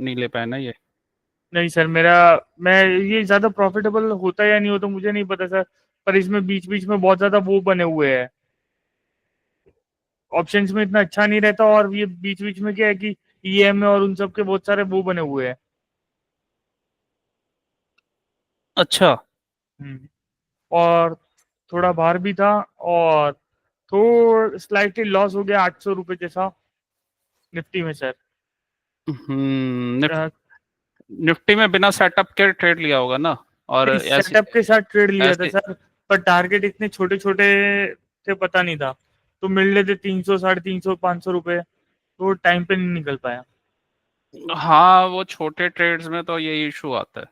नहीं ले पाए ना ये? नहीं सर, मैं ये ज़्यादा प्रॉफिटेबल होता है या नहीं होता मुझे नहीं पता सर, पर इसमें बीच-बीच में बहुत ज़्यादा वो बने हुए हैं, ऑप्शंस में इतना अच्छा नहीं रहता, और ये बीच-बीच में क्या है कि ईएमआई और उन सब के बहुत सारे वो बने हुए हैं। अच्छा। हुँ। और थोड़ा बाहर भी था, और स्लाइटली लॉस हो गया 800 रुपए जैसा निफ्टी में सर। निफ्टी। अ, निफ्टी में बिना सेटअप के ट्रेड लिया होगा ना? और नहीं, ऐसी सेटअप के साथ ट्रेड लिया था ऐसी सर, पर टारगेट इतने छोटे-छोटे थे, पता नहीं था। तो मिल रहे थे 300, साढ़े 300, 500 रुपए, तो टाइम पे नहीं निकल पाया। हाँ, वो छोटे ट्रेड्स में तो ये इशू आता है।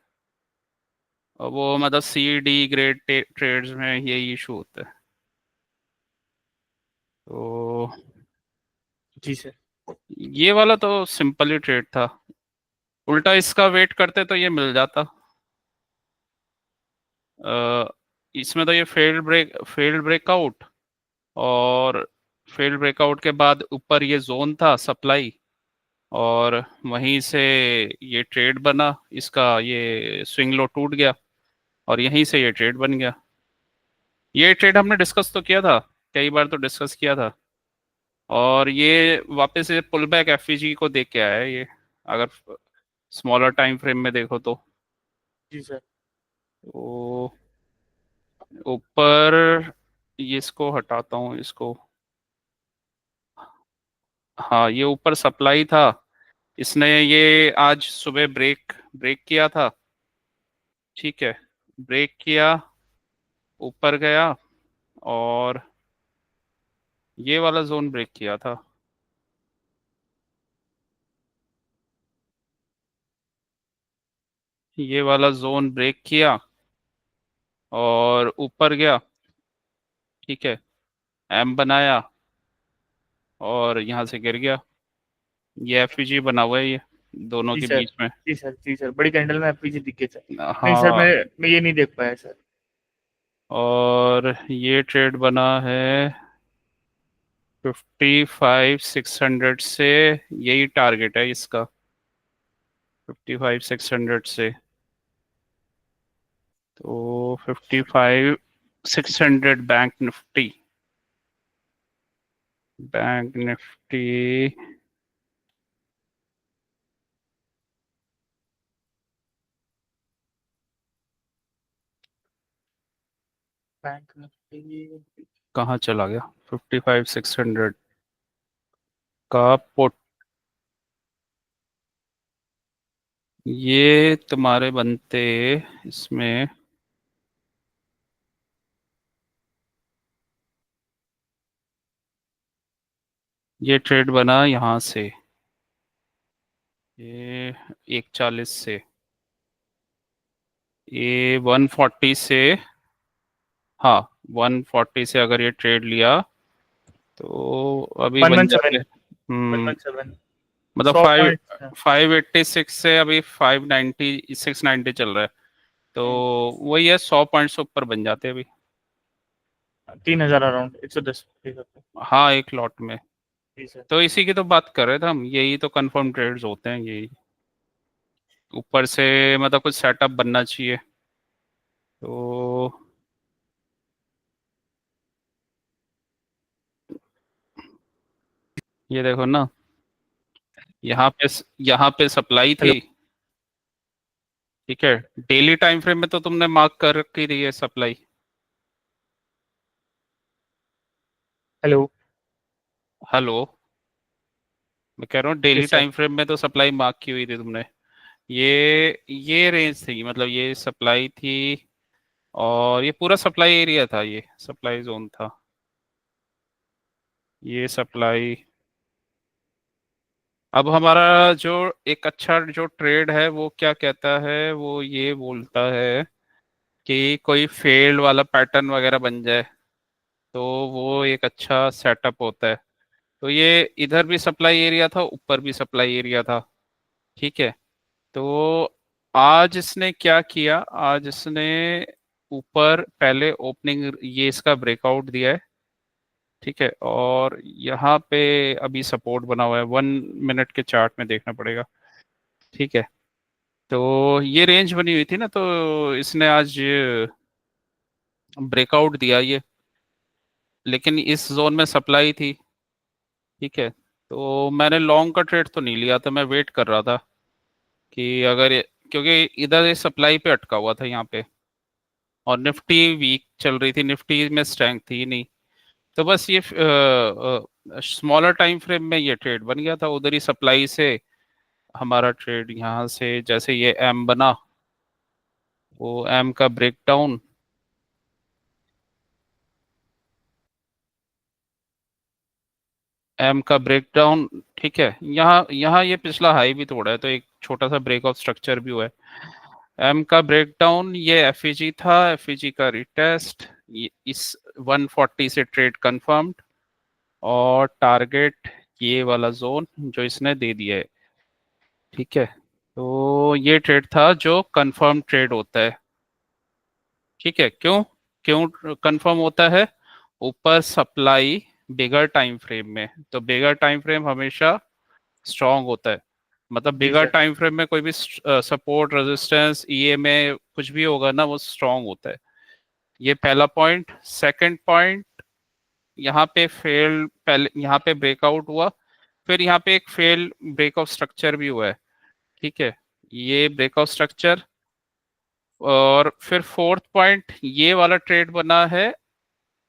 और वो मतलब सी डी ग्रेड ट्रेड्स में ये इशू होता है। तो जी सर। ये वाला तो सिंपल ही ट्रेड था। उल्टा इसका वेट करते तो ये मिल जाता। अ, इसमें तो ये फेल्ड ब्रेकआउट, और फेल्ड ब्रेकआउट के बाद ऊपर ये जोन था सप्लाई, और वहीं से ये ट्रेड बना इसका, ये स्विंग लो टूट गया, और यहीं से ये ट्रेड बन गया। ये ट्रेड हमने डिस्कस तो किया था, कई बार तो डिस्कस किया था। और ये वापस से पुल बैक एफईजी को देख के आया है ये, अगर स्मॉलर टाइम फ्रेम में देखो तो। जी सर। तो ऊपर, ये इसको हटाता हूँ इसको। हाँ, ये ऊपर सप्लाई था, इसने ये आज सुबह ब्रेक ब्रेक किया था। ठीक है, ब्रेक किया, ऊपर गया, और ये वाला जोन ब्रेक किया था। ये वाला जोन ब्रेक किया और ऊपर गया। ठीक है, एम बनाया और यहाँ से गिर गया। ये एफईजी बना हुआ है ये दोनों जी के सर। बीच में। जी सर। जी सर, बड़ी कैंडल में एफपीजी दिखे सर। नहीं सर, हाँ, मैं ये नहीं देख पाया सर। और ये ट्रेड बना है 55,600 से, यही टारगेट है इसका, 55,600 से। तो 55,600 बैंक निफ्टी। Bank Nifty. कहाँ चला गया? 55,600 का पुट। ये तुम्हारे बनते इसमें, ये ट्रेड बना यहाँ से, ये 140 से, ये 140 से। हाँ, 140 से अगर ये ट्रेड लिया तो अभी वन बन वन सेवन जाते। वन हम्म। वन सेवन मतलब सौ फाइव पॉइंट 586 से अभी 590, 690 चल रहा है। तो वही है, 100 पॉइंट्स ऊपर बन जाते हैं अभी। 3,000 अराउंड 110। ठीक है। हाँ, एक लॉट में। जी सर। तो इसी की तो बात कर रहे थे हम, यही तो कंफर्म ट्रेड्स होते हैं यही। ऊपर से मतलब कुछ सेटअप बनना चाहिए। तो ये देखो ना, यहाँ पे यहाँ पे सप्लाई हेलो। थी। ठीक है, डेली टाइम फ्रेम में तो तुमने मार्क कर रखी थी ये सप्लाई। हेलो। हेलो, मैं कह रहा हूँ daily yes sir. Time frame में तो सप्लाई मार्क की हुई थी तुमने। ये रेंज थी, मतलब ये सप्लाई थी, और ये पूरा सप्लाई एरिया था, ये सप्लाई जोन था, ये सप्लाई। अब हमारा जो एक अच्छा जो ट्रेड है वो क्या कहता है, वो ये बोलता है कि कोई फेल्ड वाला पैटर्न वगैरह बन जाए तो वो एक अच्छा सेटअप होता है। तो ये इधर भी सप्लाई एरिया था, ऊपर भी सप्लाई एरिया था। ठीक है, तो आज इसने क्या किया, आज इसने ऊपर पहले ओपनिंग ये इसका ब्रेकआउट दिया है। ठीक है, और यहाँ पे अभी सपोर्ट बना हुआ है, 1 मिनट के चार्ट में देखना पड़ेगा। ठीक है। तो ये रेंज बनी हुई थी ना, तो इसने आज ब्रेकआउट दिया ये, लेकिन इस जोन में सप्लाई थी। ठीक है, तो मैंने लॉन्ग का ट्रेड तो नहीं लिया था, मैं वेट कर रहा था कि अगर क्योंकि इधर ये सप्लाई पे अटका हुआ था यहाँ पे, और निफ्टी वीक चल रही थी, निफ्टी में स्ट्रेंथ थी नहीं। तो बस ये स्मॉलर टाइम फ्रेम में ये ट्रेड बन गया था, उधर ही सप्लाई से हमारा ट्रेड यहाँ से जैसे ये एम बना, वो एम का ब्रेकडाउन, एम का ब्रेकडाउन। ठीक है, यहाँ यहाँ ये पिछला हाई भी तोड़ा है, तो एक छोटा सा ब्रेक ऑफ स्ट्रक्चर भी हुआ है। एम का ब्रेकडाउन, ये एफईजी था, एफईजी का रिटेस्ट, ये इस 140 से ट्रेड कंफर्म्ड, और टारगेट ये वाला जोन जो इसने दे दिया है। ठीक है, तो ये ट्रेड था जो कंफर्म ट्रेड होता है। ठीक है, क्यों क्यों कंफर्म होता है? ऊपर सप्लाई बिगर टाइम फ्रेम में, तो बिगर टाइम फ्रेम हमेशा स्ट्रांग होता है। मतलब जी बिगर सर। टाइम फ्रेम में कोई भी सपोर्ट, रेजिस्टेंस, ईएमए कुछ भी होगा ना, वो स्ट्रांग होता है। ये पहला पॉइंट। सेकंड पॉइंट, यहाँ पे फेल, पहले यहाँ पे ब्रेकआउट हुआ, फिर यहाँ पे एक फेल ब्रेकआउट स्ट्रक्चर भी हुआ है। ठीक है, ये ब्रेकआउट स्ट्रक्चर, और फिर फोर्थ पॉइंट ये वाला ट्रेड बना है,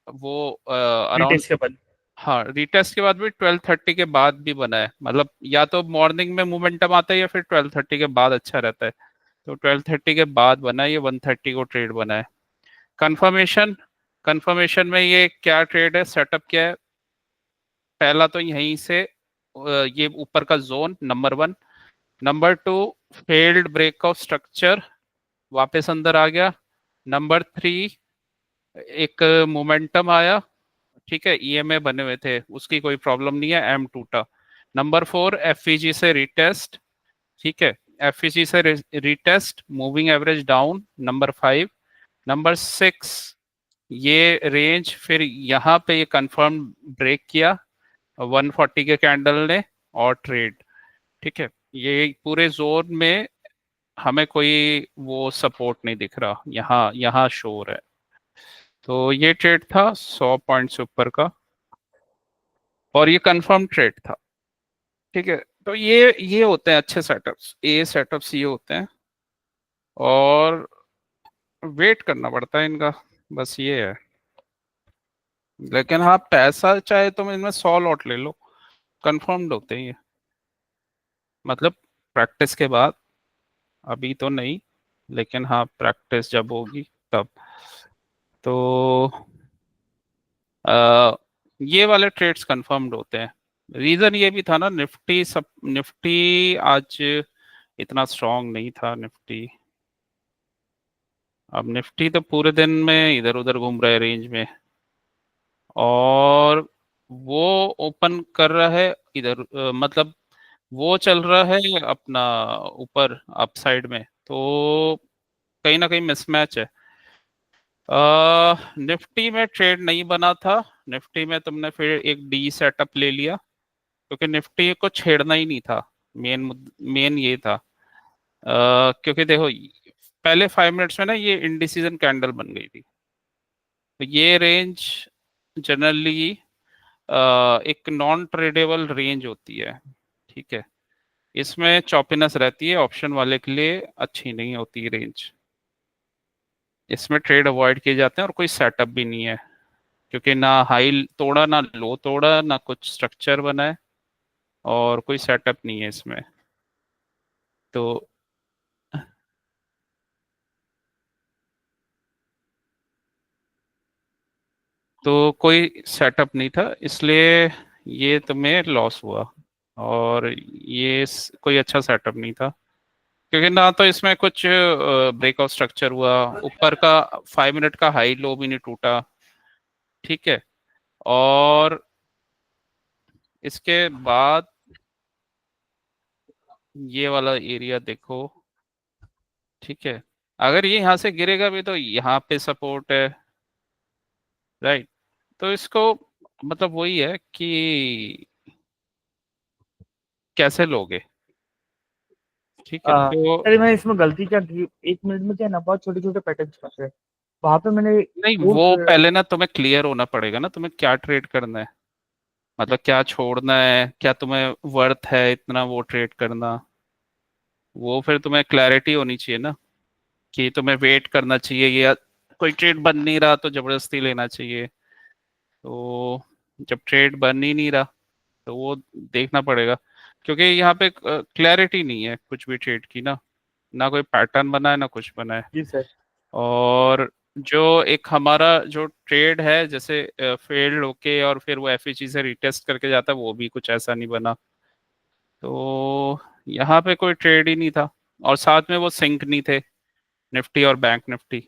वो अराउंड, रिटेस्ट के बाद। हाँ रिटेस्ट के बाद भी 12:30 के बाद भी बना है। मतलब या तो मॉर्निंग में मोमेंटम आता है, या फिर 12:30 के बाद अच्छा रहता है। तो 12:30 के बाद बना है, ये 1:30 को ट्रेड बना है। कंफर्मेशन, कंफर्मेशन में ये क्या ट्रेड है, सेटअप क्या है? पहला तो यहीं से ये ऊपर का zone number one. Number two, failed break of structure, वापस अंदर आ गया। नंबर थ्री, एक मोमेंटम आया। ठीक है, ईएमए बने हुए थे, उसकी कोई प्रॉब्लम नहीं है, एम टूटा। नंबर फोर, एफईजी से रिटेस्ट। ठीक है, एफईजी से retest, moving average down, number five. Number six, ये रेंज फिर यहाँ पे ये कंफर्म ब्रेक किया 140 के कैंडल ने, और ट्रेड। ठीक है, ये पूरे जोन में हमें कोई वो सपोर्ट नहीं दिख रहा, यहाँ यहाँ शोर है। तो ये ट्रेड था 100 पॉइंट से ऊपर का, और ये कंफर्म ट्रेड था। ठीक है, तो ये होते हैं अच्छे सेटअप्स, ये सेटअप्स ये होते हैं, और वेट करना पड़ता है इनका, बस ये है। लेकिन हाँ, पैसा चाहे तुम इनमें 100 लॉट ले लो, कंफर्म्ड होते हैं ये। मतलब प्रैक्टिस के बाद, अभी तो नहीं, लेकिन हाँ प्रैक्टिस जब होगी तब। तो आ, ये वाले ट्रेड्स कंफर्म्ड होते हैं। रीजन ये भी था ना, निफ्टी सब, निफ्टी आज इतना स्ट्रांग नहीं था निफ्टी। अब निफ्टी तो पूरे दिन में इधर उधर घूम रहा है रेंज में, और वो ओपन कर रहा है इधर, मतलब वो चल रहा है अपना ऊपर अपसाइड में, तो कहीं ना कहीं मिसमैच है। निफ्टी में ट्रेड नहीं बना था, निफ्टी में तुमने फिर एक डी सेटअप ले लिया, क्योंकि निफ्टी को छेड़ना ही नहीं था। मेन मेन ये था, क्योंकि देखो पहले 5 मिनट्स में ना ये इंडिसीजन कैंडल बन गई थी। तो ये रेंज जनरली एक नॉन ट्रेडेबल रेंज होती है। ठीक है, इसमें चॉपिनेस रहती है, ऑप्शन वाले के लिए अच्छी नहीं होती रेंज। इसमें ट्रेड अवॉइड किए जाते हैं, और कोई सेटअप भी नहीं है, क्योंकि ना हाई तोड़ा ना लो तोड़ा, ना कुछ स्ट्रक्चर बना है, और कोई सेटअप नहीं है इसमें। तो कोई सेटअप नहीं था, इसलिए ये तुम्हें लॉस हुआ। और ये कोई अच्छा सेटअप नहीं था, क्योंकि ना तो इसमें कुछ ब्रेकआउट स्ट्रक्चर हुआ, ऊपर का 5 मिनट का हाई लो भी नहीं टूटा। ठीक है, और इसके बाद ये वाला एरिया देखो। ठीक है, अगर ये यहाँ से गिरेगा भी तो यहाँ पे सपोर्ट है, राइट? तो इसको मतलब वही है कि कैसे लोगे। ठीक है तो अरे मैंने इसमें गलती क्या की, 1 मिनट में क्या है ना, बहुत छोटे छोटे पैटर्न फंसे वहां पे मैंने। नहीं, वो वो पहले ना तुम्हें क्लियर होना पड़ेगा ना, तुम्हें क्या ट्रेड करना है, मतलब क्या छोड़ना है, क्या तुम्हें वर्थ है इतना वो ट्रेड करना। वो फिर तुम्हें क्लैरिटी होनी चाहिए ना, कि तुम्हें वेट करना चाहिए या कोई ट्रेड बन नहीं रहा तो जबरदस्ती लेना चाहिए। तो जब ट्रेड बन ही नहीं रहा तो वो देखना पड़ेगा, क्योंकि यहाँ पे क्लैरिटी नहीं है कुछ भी ट्रेड की ना, ना कोई पैटर्न बना है ना कुछ बना है। जी सर। और जो एक हमारा जो ट्रेड है, जैसे फेल्ड होके और फिर वो एफईसी से रिटेस्ट करके जाता है, वो भी कुछ ऐसा नहीं बना। तो यहाँ पे कोई ट्रेड ही नहीं था, और साथ में वो सिंक नहीं थे, निफ्टी और बैंक निफ्टी।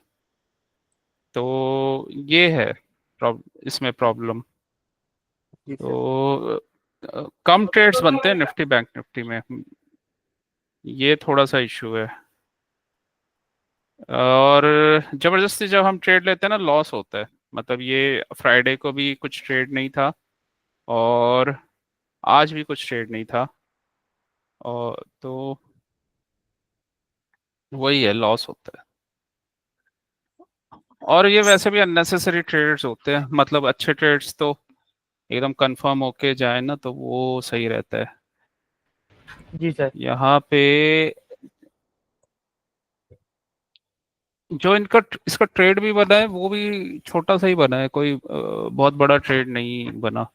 तो ये है इसमें प्रॉब्लम। जी सर। तो कम ट्रेड्स बनते हैं निफ्टी बैंक निफ्टी में, ये थोड़ा सा इशू है। और जबरदस्ती जब हम ट्रेड लेते हैं ना, लॉस होता है। मतलब ये फ्राइडे को भी कुछ ट्रेड नहीं था, और आज भी कुछ ट्रेड नहीं था, और तो वही है, लॉस होता है। और ये वैसे भी अननेसेसरी ट्रेड्स होते हैं, मतलब अच्छे ट्रेड्स तो एकदम कंफर्म होके जाए ना तो वो सही रहता है। जी सर। यहाँ पे जो इनका इसका ट्रेड भी बना है वो भी छोटा सा ही बना है, कोई बहुत बड़ा ट्रेड नहीं बना,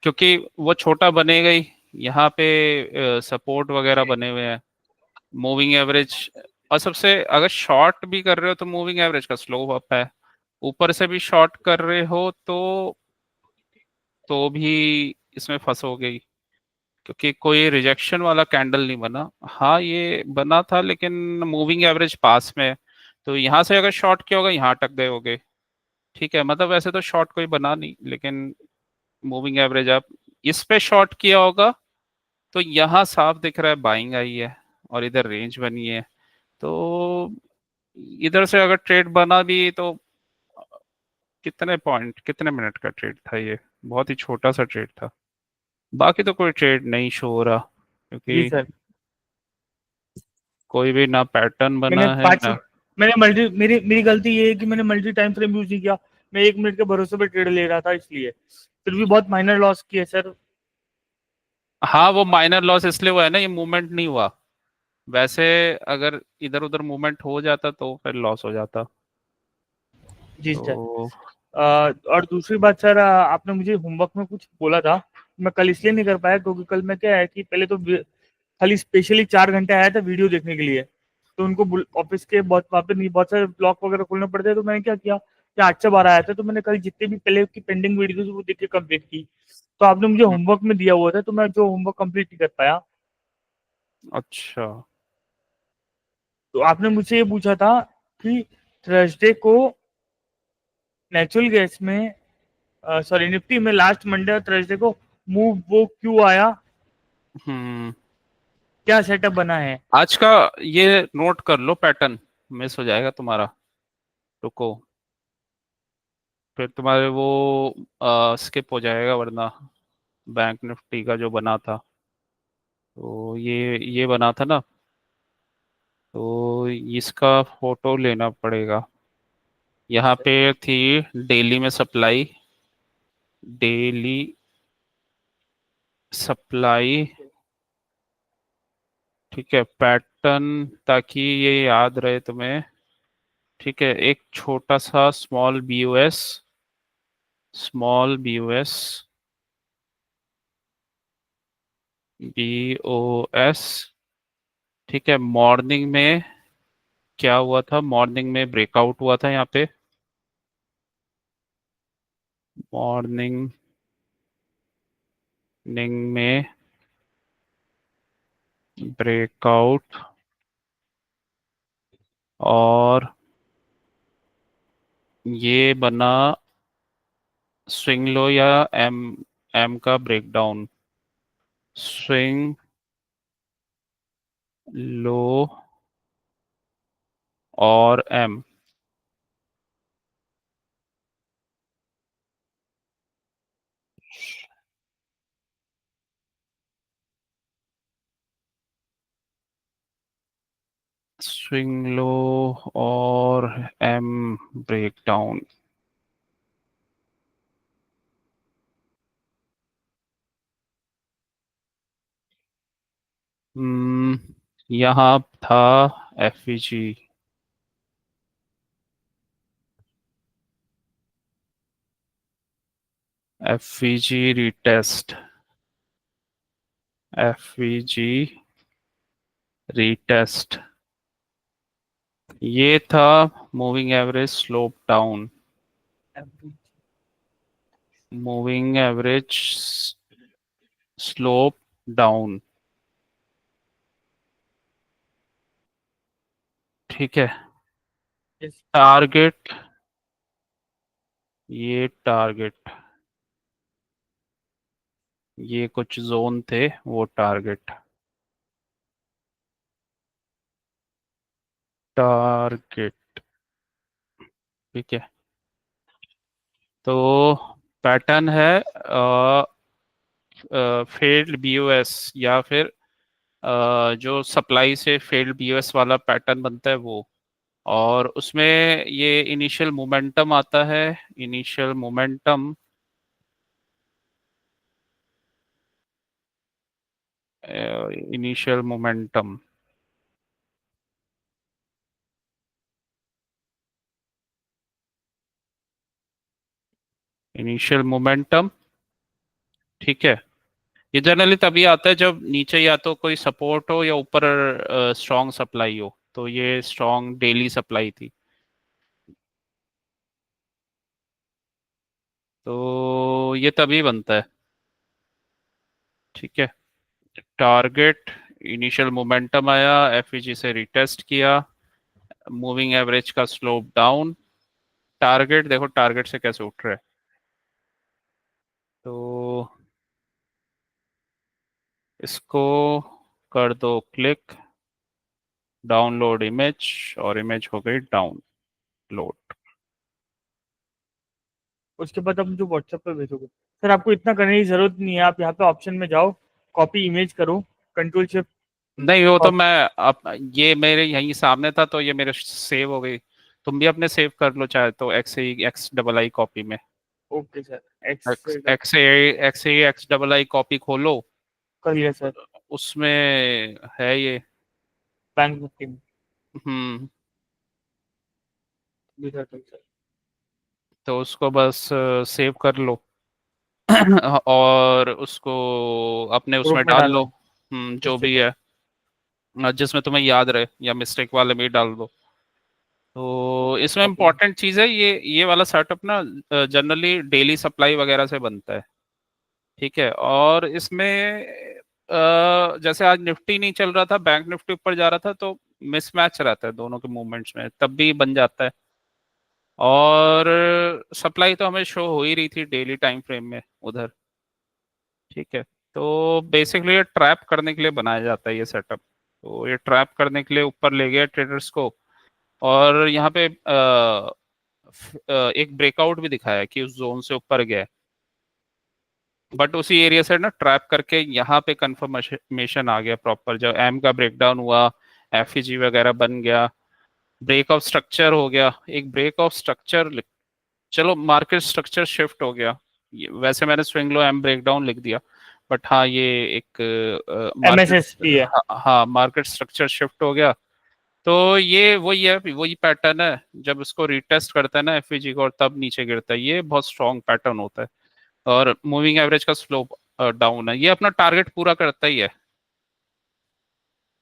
क्योंकि वो छोटा बनेगा ही। यहाँ पे सपोर्ट वगैरह बने हुए हैं, मूविंग एवरेज, और सबसे अगर शॉर्ट भी कर रहे हो तो मूविंग एवरेज का स्लोप अप है, ऊपर से भी शॉर्ट कर रहे हो तो भी इसमें फंसोगे ही, क्योंकि कोई रिजेक्शन वाला कैंडल नहीं बना। हाँ ये बना था लेकिन मूविंग एवरेज पास में है, तो यहाँ से अगर शॉर्ट किया होगा यहाँ अटक गए होगे। ठीक है, मतलब वैसे तो शॉर्ट कोई बना नहीं, लेकिन मूविंग एवरेज आप इस पे शॉर्ट किया होगा तो यहाँ साफ दिख रहा है बाइंग आई है, और इधर रेंज बनी है। तो इधर से अगर ट्रेड बना भी तो कितने पॉइंट कितने मिनट का ट्रेड था ये, बहुत ही छोटा सा ट्रेड था। बाकी तो कोई ट्रेड नहीं शो हो रहा, जी क्योंकि सर। कोई भी ना पैटर्न मैंने बना है पाँच ना। मैंने मल्टी मेरी मेरी गलती ये है कि मैंने मल्टी टाइम फ्रेम यूज नहीं किया। मैं 1 मिनट के भरोसे पे ट्रेड ले रहा था, इसलिए फिर भी बहुत माइनर लॉस किए सर। हाँ वो माइनर लॉस इसलिए हुआ है ना, ये मूवमेंट नहीं हुआ। वैसे अगर इधर उधर मूवमेंट हो जाता तो फिर लॉस हो जाता। जी सर। तो और दूसरी बात सर, आपने मुझे होमवर्क में कुछ बोला था, मैं कल इसलिए नहीं कर पाया क्योंकि कल मैं क्या है कि पहले तो खाली स्पेशली 4 घंटे आया था वीडियो देखने के लिए। तो उनको ऑफिस के बहुत वहाँ पे नहीं, बहुत सारे ब्लॉक वगैरह खोलने पड़ते हैं, तो मैंने क्या किया कि 8 से 12 आया था, तो मैंने कल जितने भी पहले की पेंडिंग वीडियो थी वो देख के कंप्लीट की। तो आपने मुझे हम्म, होमवर्क में दिया हुआ था, तो मैं जो होमवर्क कंप्लीट नहीं कर पाया। अच्छा। तो आपने मुझसे ये पूछा था कि थर्सडे को नेचुरल गैस में, सॉरी निफ्टी में लास्ट मंडे और थर्सडे को मूव वो क्यों आया, हम्म। क्या सेटअप बना है। आज का ये नोट कर लो, पैटर्न मिस हो जाएगा तुम्हारा। रुको, फिर तुम्हारे वो स्किप हो जाएगा वरना। बैंक निफ्टी का जो बना था, तो ये बना था ना, तो इसका फोटो लेना पड़ेगा। यहाँ पे थी डेली में सप्लाई, डेली सप्लाई। ठीक है, पैटर्न ताकि ये याद रहे तुम्हें। ठीक है, एक छोटा सा small BOS, small BOS, BOS. ठीक है, मॉर्निंग में क्या हुआ था, मॉर्निंग में ब्रेकआउट हुआ था यहाँ पे, मॉर्निंग में ब्रेकआउट, और ये बना स्विंग लो या एम एम का ब्रेकडाउन, स्विंग लो और एम। स्विंग लो और एम ब्रेकडाउन। हम्म, यहाँ था FVG. FVG retest. FVG retest. ये था moving average slope down. Moving average slope down. ठीक है। Yes. टारगेट। ये टारगेट। ये कुछ जोन थे, वो टारगेट। टारगेट। ठीक है। तो पैटर्न है फेल्ड बीओएस, या फिर जो सप्लाई से फेल्ड बीओएस वाला पैटर्न बनता है वो। और उसमें ये इनिशियल मोमेंटम आता है। Initial momentum. Initial momentum. Initial momentum. ठीक है। ये जनरली तभी आता है जब नीचे या तो कोई सपोर्ट हो या ऊपर स्ट्रॉन्ग सप्लाई हो। तो ये स्ट्रॉन्ग डेली सप्लाई थी। तो ये तभी बनता है। ठीक है। टारगेट। इनिशियल मोमेंटम आया, एफईजी से रिटेस्ट किया। मूविंग एवरेज का स्लोप डाउन। टारगेट देखो, टारगेट से कैसे उठ रहा है। तो इसको कर दो क्लिक, डाउनलोड इमेज। और इमेज हो गई डाउनलोड। उसके बाद आप मुझे व्हाट्सएप पे भेजोगे। सर आपको इतना करने की जरूरत नहीं है, आप यहाँ पे ऑप्शन में जाओ, कॉपी इमेज करो, कंट्रोल शिफ्ट। नहीं, वो तो मैं अब, ये मेरे यहीं सामने था तो ये मेरे सेव हो गई। तुम भी अपने सेव कर लो चाहे तो, एक्स डबल आई कॉपी में। Okay sir, x x x ए एक्स डबल आई कॉपी खोलो। कर लिया सर। उसमें है ये। बैंक निफ्टी में हम्म। भी सर। तो उसको बस सेव कर लो। और उसको अपने उसमें ग्रुप में डाल डालना लो। है। जो जैसे भी है, जिसमें तुम्हें याद रहे, या मिस्टेक वाले में ही डाल दो। तो इसमें कॉपी। इम्पोर्टेंट चीज़ है, ये वाला सेटअप ना जनरली डेली सप्लाई वगैरह से बनता है। ठीक है। और इसमें जैसे आज निफ्टी नहीं चल रहा था, बैंक निफ्टी ऊपर जा रहा था, तो मिसमैच रहता है दोनों के मूवमेंट्स में, तब भी बन जाता है। और सप्लाई तो हमें शो हो ही रही थी डेली टाइम फ्रेम में उधर। ठीक है। तो बेसिकली ये ट्रैप करने के लिए बनाया जाता है ये सेटअप। तो ये ट्रैप करने के लिए ऊपर ले गया ट्रेडर्स को। और यहाँ पे एक ब्रेकआउट भी दिखाया कि उस जोन से ऊपर गया। बट उसी एरिया से ना ट्रैप करके यहाँ पे कंफर्मेशन आ गया प्रॉपर, जब एम का ब्रेकडाउन हुआ, एफईजी वगैरह बन गया, ब्रेक ऑफ स्ट्रक्चर हो गया। एक ब्रेक ऑफ स्ट्रक्चर, चलो मार्केट स्ट्रक्चर शिफ्ट हो गया। वैसे मैंने स्विंग लो एम ब्रेकडाउन लिख दिया, बट हाँ ये एक मार्केट, एमएसएसपी है। हाँ मार्केट स्ट्रक्चर शिफ्ट हो गया। तो ये वही है, वही पैटर्न है। जब इसको रीटेस्ट करता है ना एफईजी को, और तब नीचे गिरता है, ये बहुत स्ट्रॉन्ग पैटर्न होता है। और मूविंग एवरेज का स्लोप डाउन है, ये अपना टारगेट पूरा करता ही है।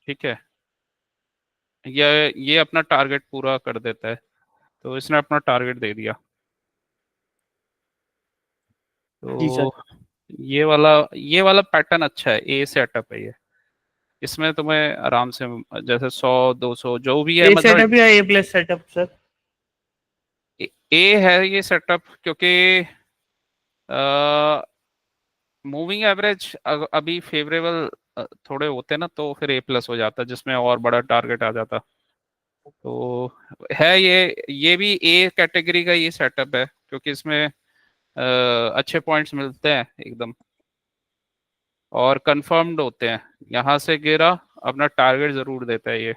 ठीक है। ये अपना टारगेट पूरा कर देता है। तो इसने अपना टारगेट दे दिया। जी सर। तो ये वाला पैटर्न अच्छा है, ए सेटअप है ये। इसमें तुम्हें आराम से, जैसे 100 200 जो भी है, ए मतलब सेटअप या ए प्लस सेटअप सर? ए है ये सेटअप, क्योंकि मूविंग एवरेज अभी फेवरेबल थोड़े होते ना, तो फिर ए प्लस हो जाता जिसमें और बड़ा टारगेट आ जाता। तो है ये भी ए कैटेगरी का ये सेटअप है, क्योंकि इसमें अच्छे पॉइंट्स मिलते हैं एकदम, और कंफर्म्ड होते हैं। यहाँ से गिरा, अपना टारगेट जरूर देता है ये।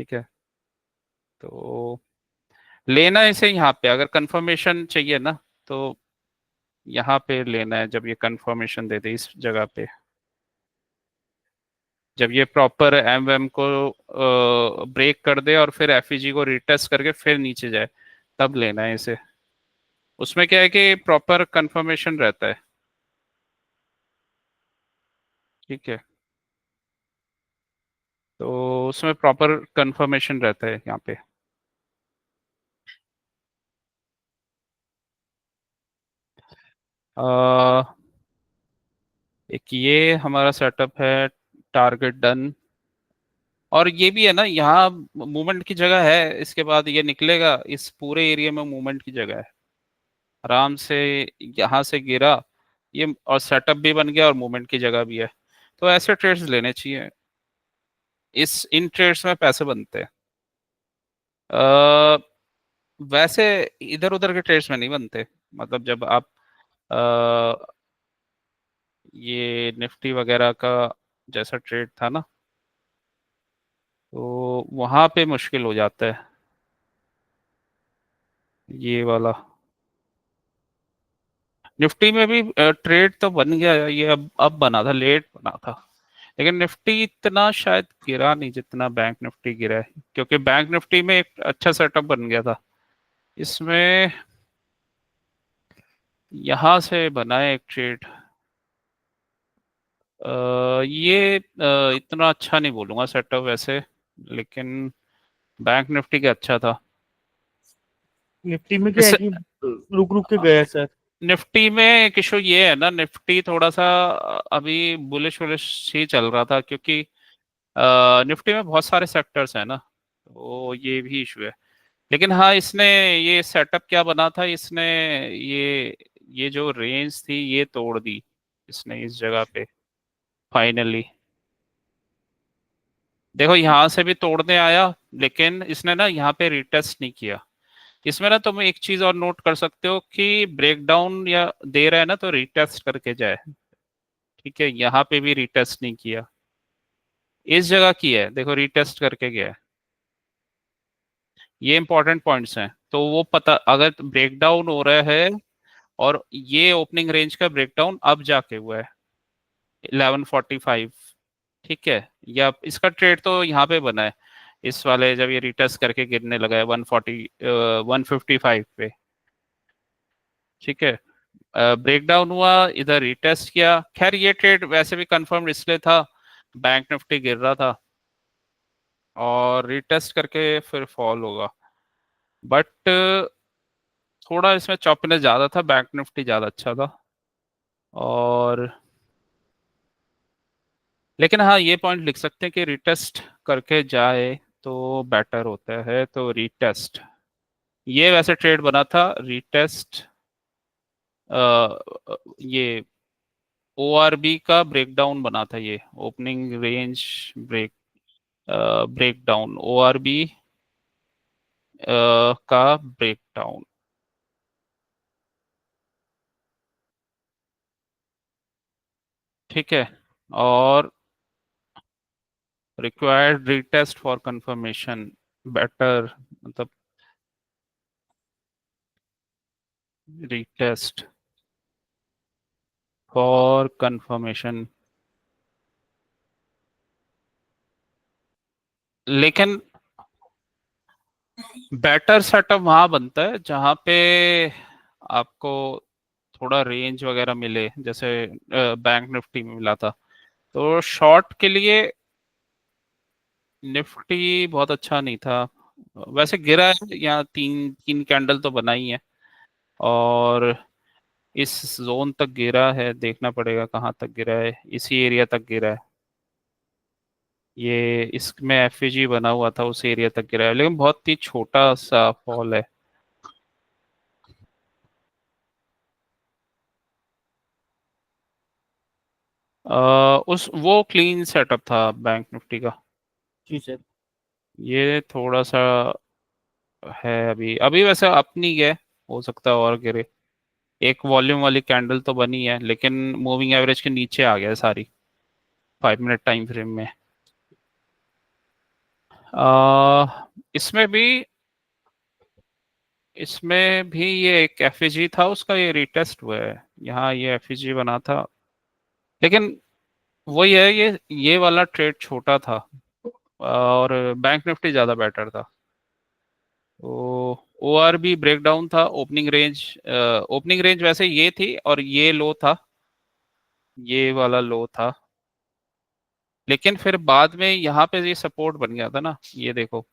ठीक है, तो लेना है इसे यहाँ पे, अगर कंफर्मेशन चाहिए ना तो यहाँ पे लेना है, जब ये कंफर्मेशन दे दे इस जगह पे, जब ये प्रॉपर एम एम को ब्रेक कर दे और फिर एफईजी को रिटेस्ट करके फिर नीचे जाए, तब लेना है इसे। उसमें क्या है कि प्रॉपर कंफर्मेशन रहता है। ठीक है, तो उसमें प्रॉपर कंफर्मेशन रहता है यहाँ पे। अ, एक ये हमारा सेटअप है, टारगेट डन। और ये भी है ना, यहाँ मूवमेंट की जगह है, इसके बाद ये निकलेगा, इस पूरे एरिया में मूवमेंट की जगह है आराम से। यहाँ से गिरा ये, और सेटअप भी बन गया और मूवमेंट की जगह भी है। तो ऐसे ट्रेड्स लेने चाहिए, इस इन ट्रेड्स में पैसे बनते हैं। अ, वैसे इधर उधर के ट्रेड्स में नहीं बनते। मतलब जब आप अ, ये निफ्टी वगैरह का जैसा ट्रेड था ना, तो वहां पे मुश्किल हो जाता है ये वाला। निफ्टी में भी ट्रेड तो बन गया है, ये अब बना था, लेट बना था। लेकिन निफ्टी इतना शायद गिरा नहीं जितना बैंक निफ्टी गिरा है, क्योंकि बैंक निफ्टी में एक अच्छा सेटअप बन गया था। इसमें यहां से बना है एक ट्रेड। ये इतना अच्छा नहीं बोलूंगा सेटअप वैसे, लेकिन बैंक निफ्टी का अच्छा था। निफ्टी में क्या है इस कि रुक रुक के गया सर। निफ्टी में एक इशू ये है ना, निफ्टी थोड़ा सा अभी बुलिश वुलिश ही चल रहा था, क्योंकि निफ्टी में बहुत सारे सेक्टर्स हैं ना, तो ये भी इशू है। लेकिन हाँ, इसने ये सेटअप क्या बना था, इसने ये जो रेंज थी ये तोड़ दी इसने इस जगह पे फाइनली। देखो यहाँ से भी तोड़ने आया, लेकिन इसने ना यहाँ पे रिटेस्ट नहीं किया। इसमें ना तुम एक चीज और नोट कर सकते हो कि ब्रेकडाउन या दे रहा है ना, तो रिटेस्ट करके जाए। ठीक है, यहाँ पे भी रिटेस्ट नहीं किया, इस जगह की है, देखो रिटेस्ट करके गया है। ये इंपॉर्टेंट पॉइंट्स हैं, तो वो पता, अगर ब्रेकडाउन हो रहा है और ये ओपनिंग रेंज का ब्रेकडाउन अब जाके हुआ है 1145। ठीक है, या इसका ट्रेड तो यहाँ पे बना है, इस वाले जब ये रिटेस्ट करके गिरने लगा है 140 155 पे। ठीक है, ब्रेकडाउन हुआ, इधर रिटेस्ट किया। खैर ये ट्रेड वैसे भी कंफर्म इसलिए था, बैंक निफ्टी गिर रहा था और रिटेस्ट करके फिर फॉल होगा। बट थोड़ा इसमें चॉपीनेस ज्यादा था, बैंक निफ्टी ज्यादा अच्छा था। और लेकिन हाँ, ये पॉइंट लिख सकते हैं कि रिटेस्ट करके जाए तो बेटर होता है, तो रिटेस्ट। ये वैसे ट्रेड बना था रिटेस्ट, ये ओआरबी का ब्रेकडाउन बना था, ये opening range break breakdown ORB का ब्रेकडाउन। ठीक है, और required retest for confirmation better, मतलब रिटेस्ट फॉर कंफर्मेशन। लेकिन बेटर सेटअप वहां बनता है जहां पे आपको थोड़ा रेंज वगैरह मिले, जैसे बैंक निफ्टी में मिला था। तो शॉर्ट के लिए निफ्टी बहुत अच्छा नहीं था। वैसे गिरा है, यहाँ तीन तीन कैंडल तो बना ही है, और इस जोन तक गिरा है, देखना पड़ेगा कहाँ तक गिरा है, इसी एरिया तक गिरा है। ये इसमें एफईजी बना हुआ था, उस एरिया तक गिरा है, लेकिन बहुत ही छोटा सा फॉल है। उस वो क्लीन सेटअप था बैंक निफ्टी का। जी सर। ये थोड़ा सा है, अभी अभी वैसे अपनी है, हो सकता है और गिरे। एक वॉल्यूम वाली कैंडल तो बनी है, लेकिन मूविंग एवरेज के नीचे आ गया है सारी, 5 मिनट टाइम फ्रेम में। इसमें भी ये एक एफईजी था उसका, ये रिटेस्ट हुआ है। यहाँ ये एफईजी बना था, लेकिन वही है, ये वाला ट्रेड छोटा था और बैंक निफ्टी ज्यादा बेटर था। तो ओआर भी ब्रेक डाउन था। ओपनिंग रेंज वैसे ये थी और ये लो था, ये वाला लो था। लेकिन फिर बाद में यहाँ पे ये सपोर्ट बन गया था ना, ये देखो,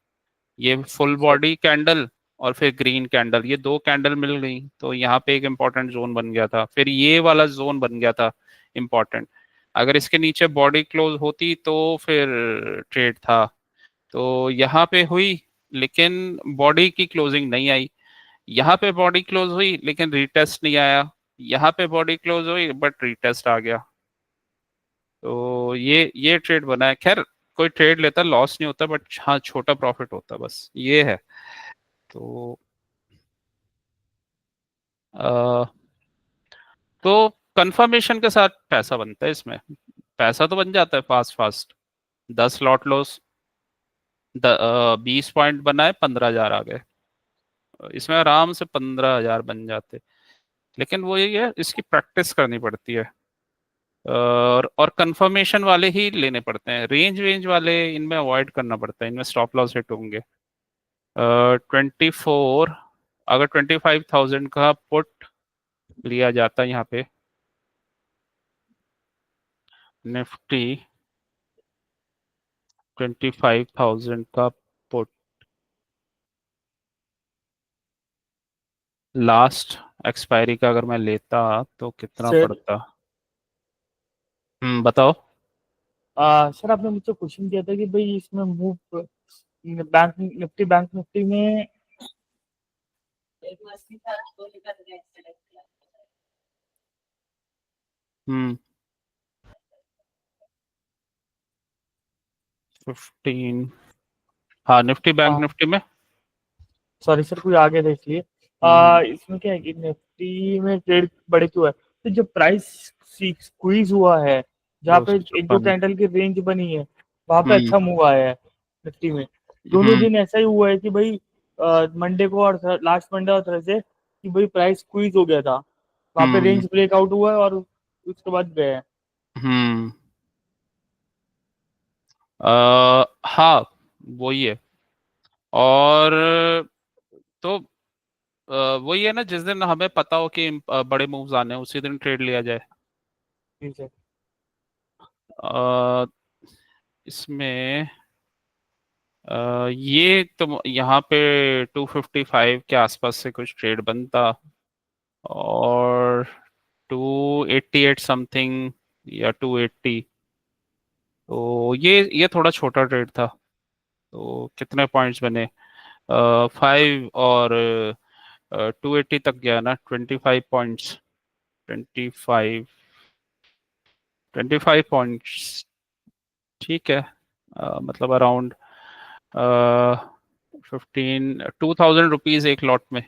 ये फुल सर। बॉडी कैंडल और फिर ग्रीन कैंडल, ये दो कैंडल मिल गई तो यहाँ पे एक इम्पोर्टेंट जोन बन गया था। फिर ये वाला जोन बन गया था इम्पोर्टेंट। अगर इसके नीचे बॉडी क्लोज होती तो फिर ट्रेड था। तो यहाँ पे हुई, लेकिन बॉडी की क्लोजिंग नहीं आई। यहाँ पे बॉडी क्लोज हुई लेकिन रीटेस्ट नहीं आया। यहाँ पे बॉडी क्लोज हुई बट रीटेस्ट आ गया। तो ये ट्रेड बना है। खैर, कोई ट्रेड लेता लॉस नहीं होता, बट हाँ छोटा प्रॉफिट होता, बस ये है। तो अ, तो कंफर्मेशन के साथ पैसा बनता है इसमें। पैसा तो बन जाता है fast fast. 10 lot loss, 20 point बनाए, 15,000 आ गए। इसमें आराम से 15,000 बन जाते। लेकिन वो यही है, इसकी प्रैक्टिस करनी पड़ती है। और कंफर्मेशन वाले ही लेने पड़ते हैं। रेंज रेंज वाले इनमें अवॉइड करना पड़ता है, इनमें स्टॉप लॉस हिट होंगे। 24, अगर 25,000 का पुट लिया जाता है यहाँ पे, निफ्टी 25,000 का पुट लास्ट एक्सपायरी का अगर मैं लेता तो कितना सर। पड़ता? बताओ। सर आपने मुझसे क्वेश्चन किया था कि भाई इसमें मूव बैंक निफ्टी में हम्म 15, हाँ निफ्टी बैंक निफ्टी में। सॉरी सर, कोई आगे था इसलिए। हम्म इसमें क्या है कि निफ्टी में ट्रेड बड़े क्यों है, तो जब प्राइस स्क्वीज हुआ है, जहाँ दो पे सौ एक दो छप्पन कैंडल की रेंज बनी है, वहां पे हम्म अच्छा मूव आया है निफ्टी में। दोनों हम्म दिन ऐसा ही हुआ है कि भाई मंडे को और लास्ट मंडे और थर्सडे कि भाई प्राइस स्क्वीज हो गया था, वहां पे हम्म रेंज ब्रेकआउट हुआ है और उसके बाद गए हैं। हम्म हाँ वही है। और तो वही है ना, जिस दिन हमें पता हो कि बड़े मूव्स आने हैं उसी दिन ट्रेड लिया जाए। ठीक है। अ, इसमें ये तो यहाँ पे 255 के आसपास से कुछ ट्रेड बनता, और 288 समथिंग या 280। तो ये थोड़ा छोटा ट्रेड था। तो कितने पॉइंट्स बने? 5 और 280 तक गया ना, 25 पॉइंट्स। 25 25 पॉइंट्स, ठीक है। मतलब अराउंड 2,000 रुपीज एक लॉट में।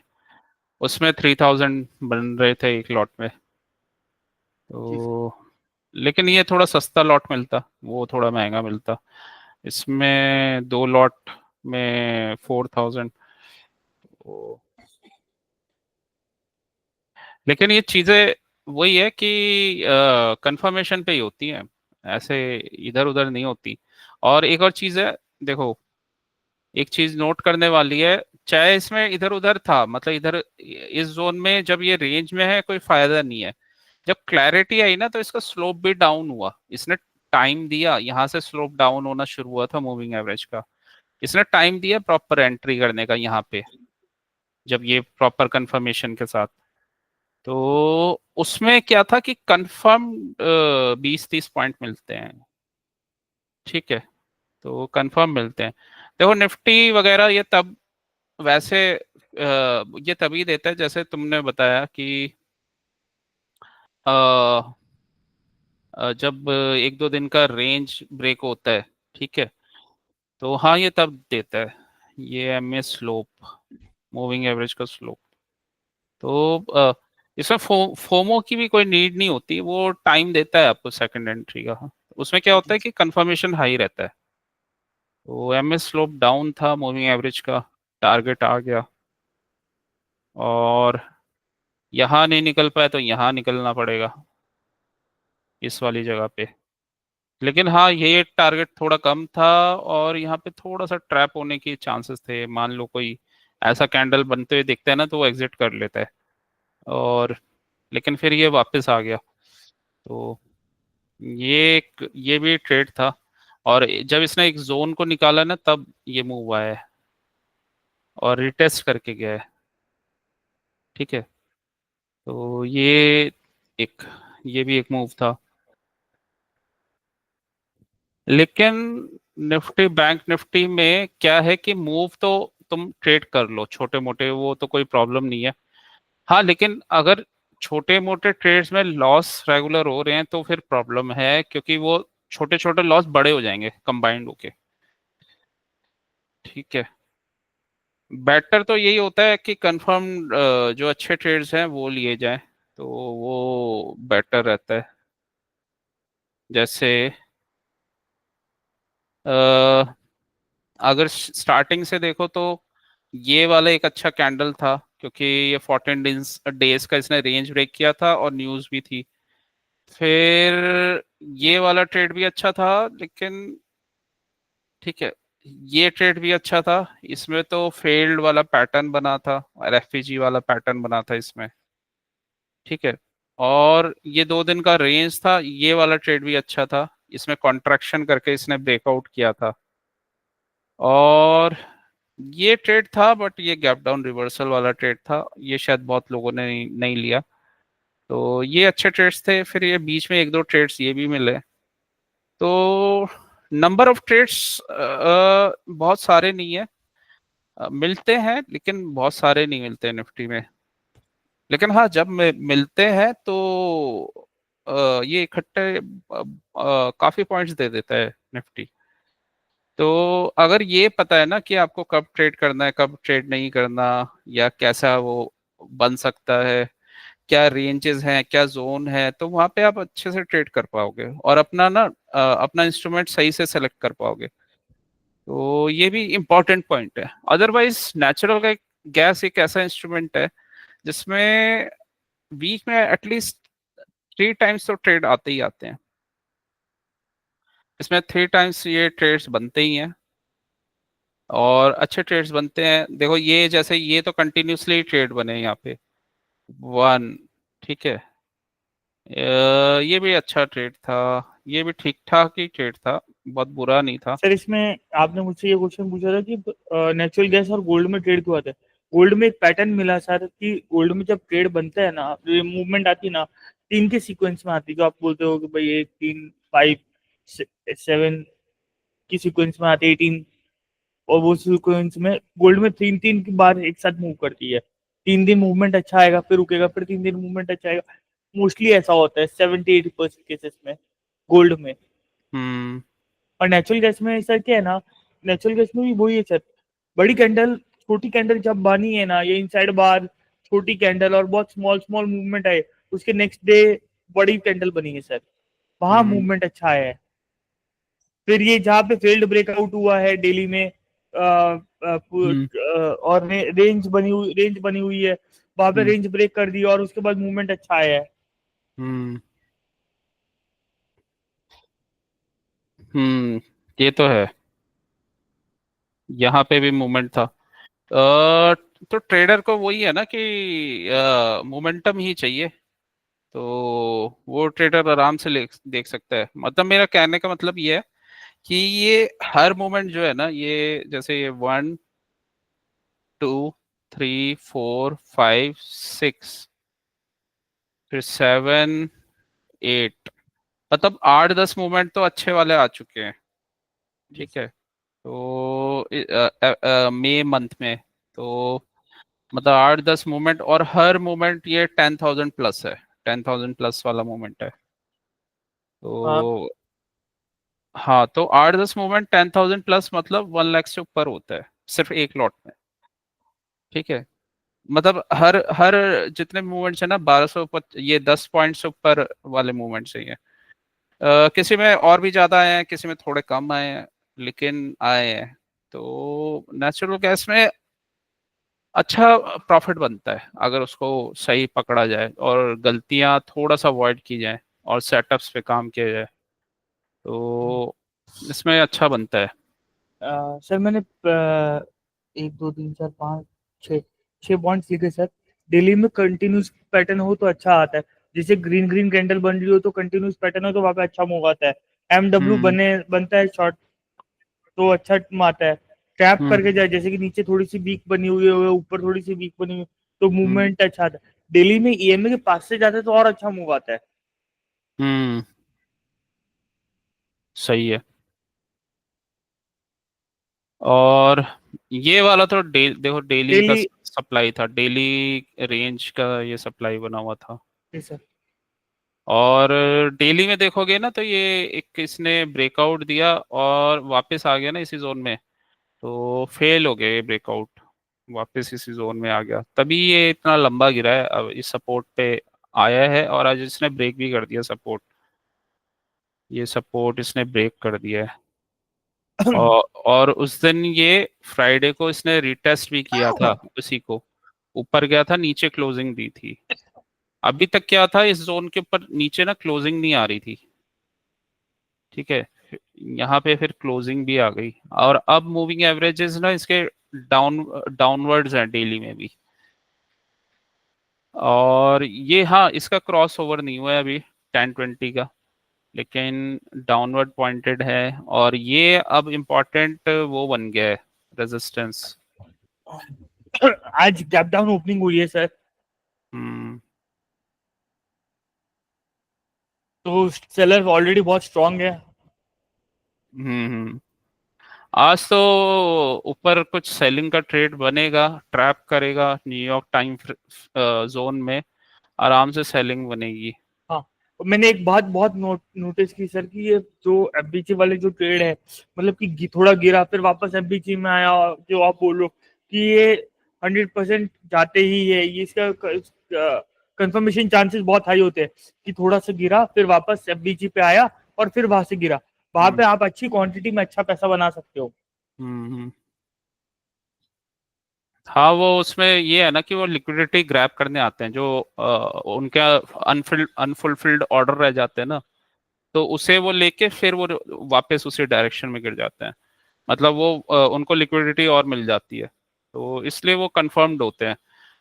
उसमें 3,000 बन रहे थे एक लॉट में। जी सर। तो लेकिन ये थोड़ा सस्ता लॉट मिलता, वो थोड़ा महंगा मिलता। इसमें दो लॉट में 4,000। लेकिन ये चीजें वही है कि कंफर्मेशन पे ही होती हैं, ऐसे इधर उधर नहीं होती। और एक और चीज है, देखो, एक चीज नोट करने वाली है। चाहे इसमें इधर उधर था, मतलब इधर इस जोन में जब ये रेंज में है कोई फायदा नहीं है। जब क्लैरिटी आई ना तो इसका स्लोप भी डाउन हुआ। इसने टाइम दिया, यहाँ से स्लोप डाउन होना शुरू हुआ था मूविंग एवरेज का। इसने टाइम दिया प्रॉपर एंट्री करने का यहाँ पे, जब ये प्रॉपर कंफर्मेशन के साथ। तो उसमें क्या था कि कंफर्म 20-30 पॉइंट मिलते हैं, ठीक है। तो कंफर्म मिलते हैं। देखो निफ्टी वगैरह ये तब वैसे ये तभी देता है जैसे तुमने बताया कि अ, जब 1-2 दिन का रेंज ब्रेक होता है, ठीक है। तो हाँ ये तब देता है, ये एमए स्लोप, मूविंग एवरेज का स्लोप। तो इसमें फोमो की भी कोई नीड नहीं होती, वो टाइम देता है आपको सेकंड एंट्री का। उसमें क्या होता है कि कंफर्मेशन हाई रहता है। तो एमएस स्लोप डाउन था, मूविंग एवरेज का टारगेट आ गया, और यहाँ नहीं निकल पाया तो यहाँ निकलना पड़ेगा इस वाली जगह पे। लेकिन हाँ, ये टारगेट थोड़ा कम था, और यहाँ पे थोड़ा सा ट्रैप होने की चांसेस थे। मान लो कोई ऐसा कैंडल बनते हुए दिखता है ना, तो वो एग्जिट कर लेता है, और लेकिन फिर ये वापस आ गया। तो ये भी ट्रेड था, और जब इसने एक जोन को निकाला ना, तब ये मूव आया है और रिटेस्ट करके गया है। ठीक है, तो एक ये भी एक मूव था। लेकिन निफ्टी, बैंक निफ्टी में क्या है कि मूव तो तुम ट्रेड कर लो छोटे मोटे, वो तो कोई प्रॉब्लम नहीं है। हाँ, लेकिन अगर छोटे मोटे ट्रेड्स में लॉस रेगुलर हो रहे हैं तो फिर प्रॉब्लम है, क्योंकि वो छोटे छोटे लॉस बड़े हो जाएंगे कंबाइंड होके। ठीक है, बेटर तो यही होता है कि कंफर्म जो अच्छे ट्रेड्स हैं वो लिए जाएं, तो वो बेटर रहता है। जैसे अ, अगर स्टार्टिंग से देखो तो ये वाला एक अच्छा कैंडल था, क्योंकि ये 14 डेज का इसने रेंज ब्रेक किया था और न्यूज भी थी। फिर ये वाला ट्रेड भी अच्छा था, लेकिन ठीक है, ये ट्रेड भी अच्छा था। इसमें तो फेल्ड वाला पैटर्न बना था और एफपीजी वाला पैटर्न बना था इसमें। ठीक है, और ये 2 दिन का रेंज था, ये वाला ट्रेड भी अच्छा था। इसमें कॉन्ट्रैक्शन करके इसने ब्रेकआउट किया था, और ये ट्रेड था, बट ये गैप डाउन रिवर्सल वाला ट्रेड था, ये शायद बहुत लोगों ने नहीं लिया। तो ये अच्छे ट्रेड्स थे। फिर ये बीच में एक दो ट्रेड्स ये भी मिले। तो नंबर ऑफ ट्रेड्स बहुत सारे नहीं है, मिलते हैं लेकिन बहुत सारे नहीं मिलते निफ्टी में। लेकिन हाँ, जब मिलते हैं तो ये इकट्ठे काफी पॉइंट्स दे देता है निफ्टी। तो अगर ये पता है ना कि आपको कब ट्रेड करना है, कब ट्रेड नहीं करना, या कैसा वो बन सकता है, क्या रेंजेस हैं, क्या जोन है, तो वहां पे आप अच्छे से ट्रेड कर पाओगे और अपना ना अपना इंस्ट्रूमेंट सही से सेलेक्ट कर पाओगे। तो ये भी इम्पोर्टेंट पॉइंट है। अदरवाइज नेचुरल का गैस एक ऐसा इंस्ट्रूमेंट है जिसमें वीक में एटलीस्ट 3 टाइम्स तो ट्रेड आते ही आते हैं। इसमें 3 टाइम्स ये ट्रेड्स बनते ही हैं, और अच्छे ट्रेड्स बनते हैं। देखो, ये जैसे ये तो कंटिन्यूसली ट्रेड बने हैं यहाँ पे 1। ठीक है, ये भी अच्छा ट्रेड था, ये भी ठीक ठाक ही ट्रेड था, बहुत बुरा नहीं था। सर इसमें आपने मुझसे ये क्वेश्चन पूछा था कि नेचुरल गैस और गोल्ड में ट्रेड क्यों आता है। गोल्ड में एक पैटर्न मिला सर कि गोल्ड में जब ट्रेड बनता है ना, जो ये मूवमेंट आती है ना, 3 के सीक्वेंस में आती है। जो आप बोलते हो कि भाई 1 3 5 7 की सीक्वेंस में आती है 18, और वो सीक्वेंस में गोल्ड में 3 3 की बार एक साथ मूव करती है। 3 दिन मूवमेंट अच्छा आएगा, फिर रुकेगा, फिर 3 दिन मूवमेंट अच्छा आएगा। मोस्टली ऐसा होता है 70-80% केसेस में गोल्ड में। हम्म। और नेचुरल गैस में सर क्या है ना, नेचुरल गैस में भी वही है सर। बड़ी कैंडल, छोटी कैंडल जब बनी है ना, ये इनसाइड बार, छोटी कैंडल और बहुत स्मॉल स्मॉल मूवमेंट आए, उसके नेक्स्ट डे बड़ी कैंडल बनी है सर, वहां हम्म। मूवमेंट अच्छा आया है। फिर ये जहाँ पे फेल्ड ब्रेकआउट हुआ है दिल्ली में, हम्म। और रेंज बनी हुई है, वहां पे हम्म। रेंज ब्रेक कर दी और उसके बाद मूवमेंट अच्छा आया है। हम्म। हम्म, ये तो है, यहाँ पे भी मूवमेंट था। तो ट्रेडर को वही है ना कि मोमेंटम ही चाहिए, तो वो ट्रेडर आराम से देख सकता है। मतलब मेरा कहने का मतलब ये है कि ये हर मोमेंट जो है ना, ये जैसे ये 1 2 3 4 5 6, फिर 7 8, मतलब 8 10 मोमेंट तो अच्छे वाले आ चुके हैं। जी ठीक सर। है, तो मई मंथ में तो मतलब 8 10 मोमेंट, और हर मोमेंट ये 10,000 प्लस है, 10,000 प्लस वाला मोमेंट है। हाँ तो हाँ, तो 8 10 मोमेंट 10,000 प्लस मतलब 1 लाख से ऊपर होता है सिर्फ एक लॉट में। ठीक है, मतलब हर हर जितने मूवमेंट्स है ना, 1200 ये 10 पॉइंट से ऊपर वाले मूवमेंट्स है ये। किसी में और भी ज्यादा आए हैं, किसी में थोड़े कम आए हैं, लेकिन आए हैं। तो नेचुरल गैस में अच्छा प्रॉफिट बनता है अगर उसको सही पकड़ा जाए और गलतियां थोड़ा सा अवॉइड की जाए और सेटअप्स पे काम किया जाए, तो इसमें अच्छा बनता है। सर मैंने 1 2 3 4 5 6 6 पॉइंट्स लिखे सर। डेली में कंटिन्यूस पैटर्न हो तो अच्छा आता है। जैसे ग्रीन ग्रीन कैंडल बन रही हो तो कंटिन्यूस पैटर्न हो तो वहां पे अच्छा मूव आता है। MW हम्म। बनता है शॉर्ट तो अच्छा आता है। ट्रैप करके हम्म। जाए, जैसे कि नीचे थोड़ी सी वीक बनी हुई है, ऊपर थोड़ी सी वीक बनी हुई है, तो हम्म। मूवमेंट अच्छा आता है। डेली में EMA के पास से जाता है तो और अच्छा मूव आता है। हम्म। सही है। और ये वाला तो देखो डेली का डेली। सप्लाई था, डेली रेंज का ये सप्लाई बना हुआ था। जी सर। और डेली में देखोगे ना तो ये एक इसने ब्रेकआउट दिया और वापस आ गया ना इसी जोन में, तो फेल हो गया ये ब्रेकआउट, वापस इसी जोन में आ गया, तभी ये इतना लंबा गिरा है। अब इस सपोर्ट पे आया है और आज इसने ब्रेक भी कर दिया सपोर्ट, ये सपोर्ट इसने ब्रेक कर दिया है। और उस दिन ये फ्राइडे को इसने रिटेस्ट भी किया था उसी को, ऊपर गया था, नीचे क्लोजिंग दी थी। अभी तक क्या था, इस जोन के ऊपर नीचे ना क्लोजिंग नहीं आ रही थी, ठीक है। यहाँ पे फिर क्लोजिंग भी आ गई और अब मूविंग एवरेजेस ना इसके डाउनवर्ड्स हैं डेली में भी। और ये हाँ, इसका क्रॉस ओवर नहीं हुआ है अभी 10-20 का, लेकिन डाउनवर्ड पॉइंटेड है और ये अब इम्पोर्टेंट वो बन गया है, रेजिस्टेंस। आज गैप डाउन ओपनिंग हुई है सर। हम्म। तो सेलर ऑलरेडी बहुत स्ट्रांग है। हम्म। आज तो ऊपर कुछ सेलिंग का ट्रेड बनेगा, ट्रैप करेगा न्यूयॉर्क टाइम जोन में, आराम से सेलिंग बनेगी। हाँ। और मैंने एक बात बहुत नोटिस की सर कि ये जो FBC वाले जो ट्रेड है, मतलब कि थोड़ा गिरा फिर वापस FBC में आया, जो आप बोल रहे हो कि ये 100% जाते ही है, ये इसका कंफर्मेशन चांसेस बहुत हाई होते हैं कि थोड़ा सा गिरा फिर वापस FBC पे आया और फिर वहां से गिरा। वहां हम्म। पे आप अच्छी क्वांटिटी में अच्छा पैसा बना सकते हो। हम्म। हाँ, वो उसमें ये है ना कि वो लिक्विडिटी ग्रैब करने आते हैं, जो उनके अनफुलफिल्ड ऑर्डर रह जाते हैं ना, तो उसे वो लेके फिर वो वापस उसी डायरेक्शन में गिर जाते हैं। मतलब वो उनको लिक्विडिटी और मिल जाती है, तो इसलिए वो कंफर्म्ड होते हैं।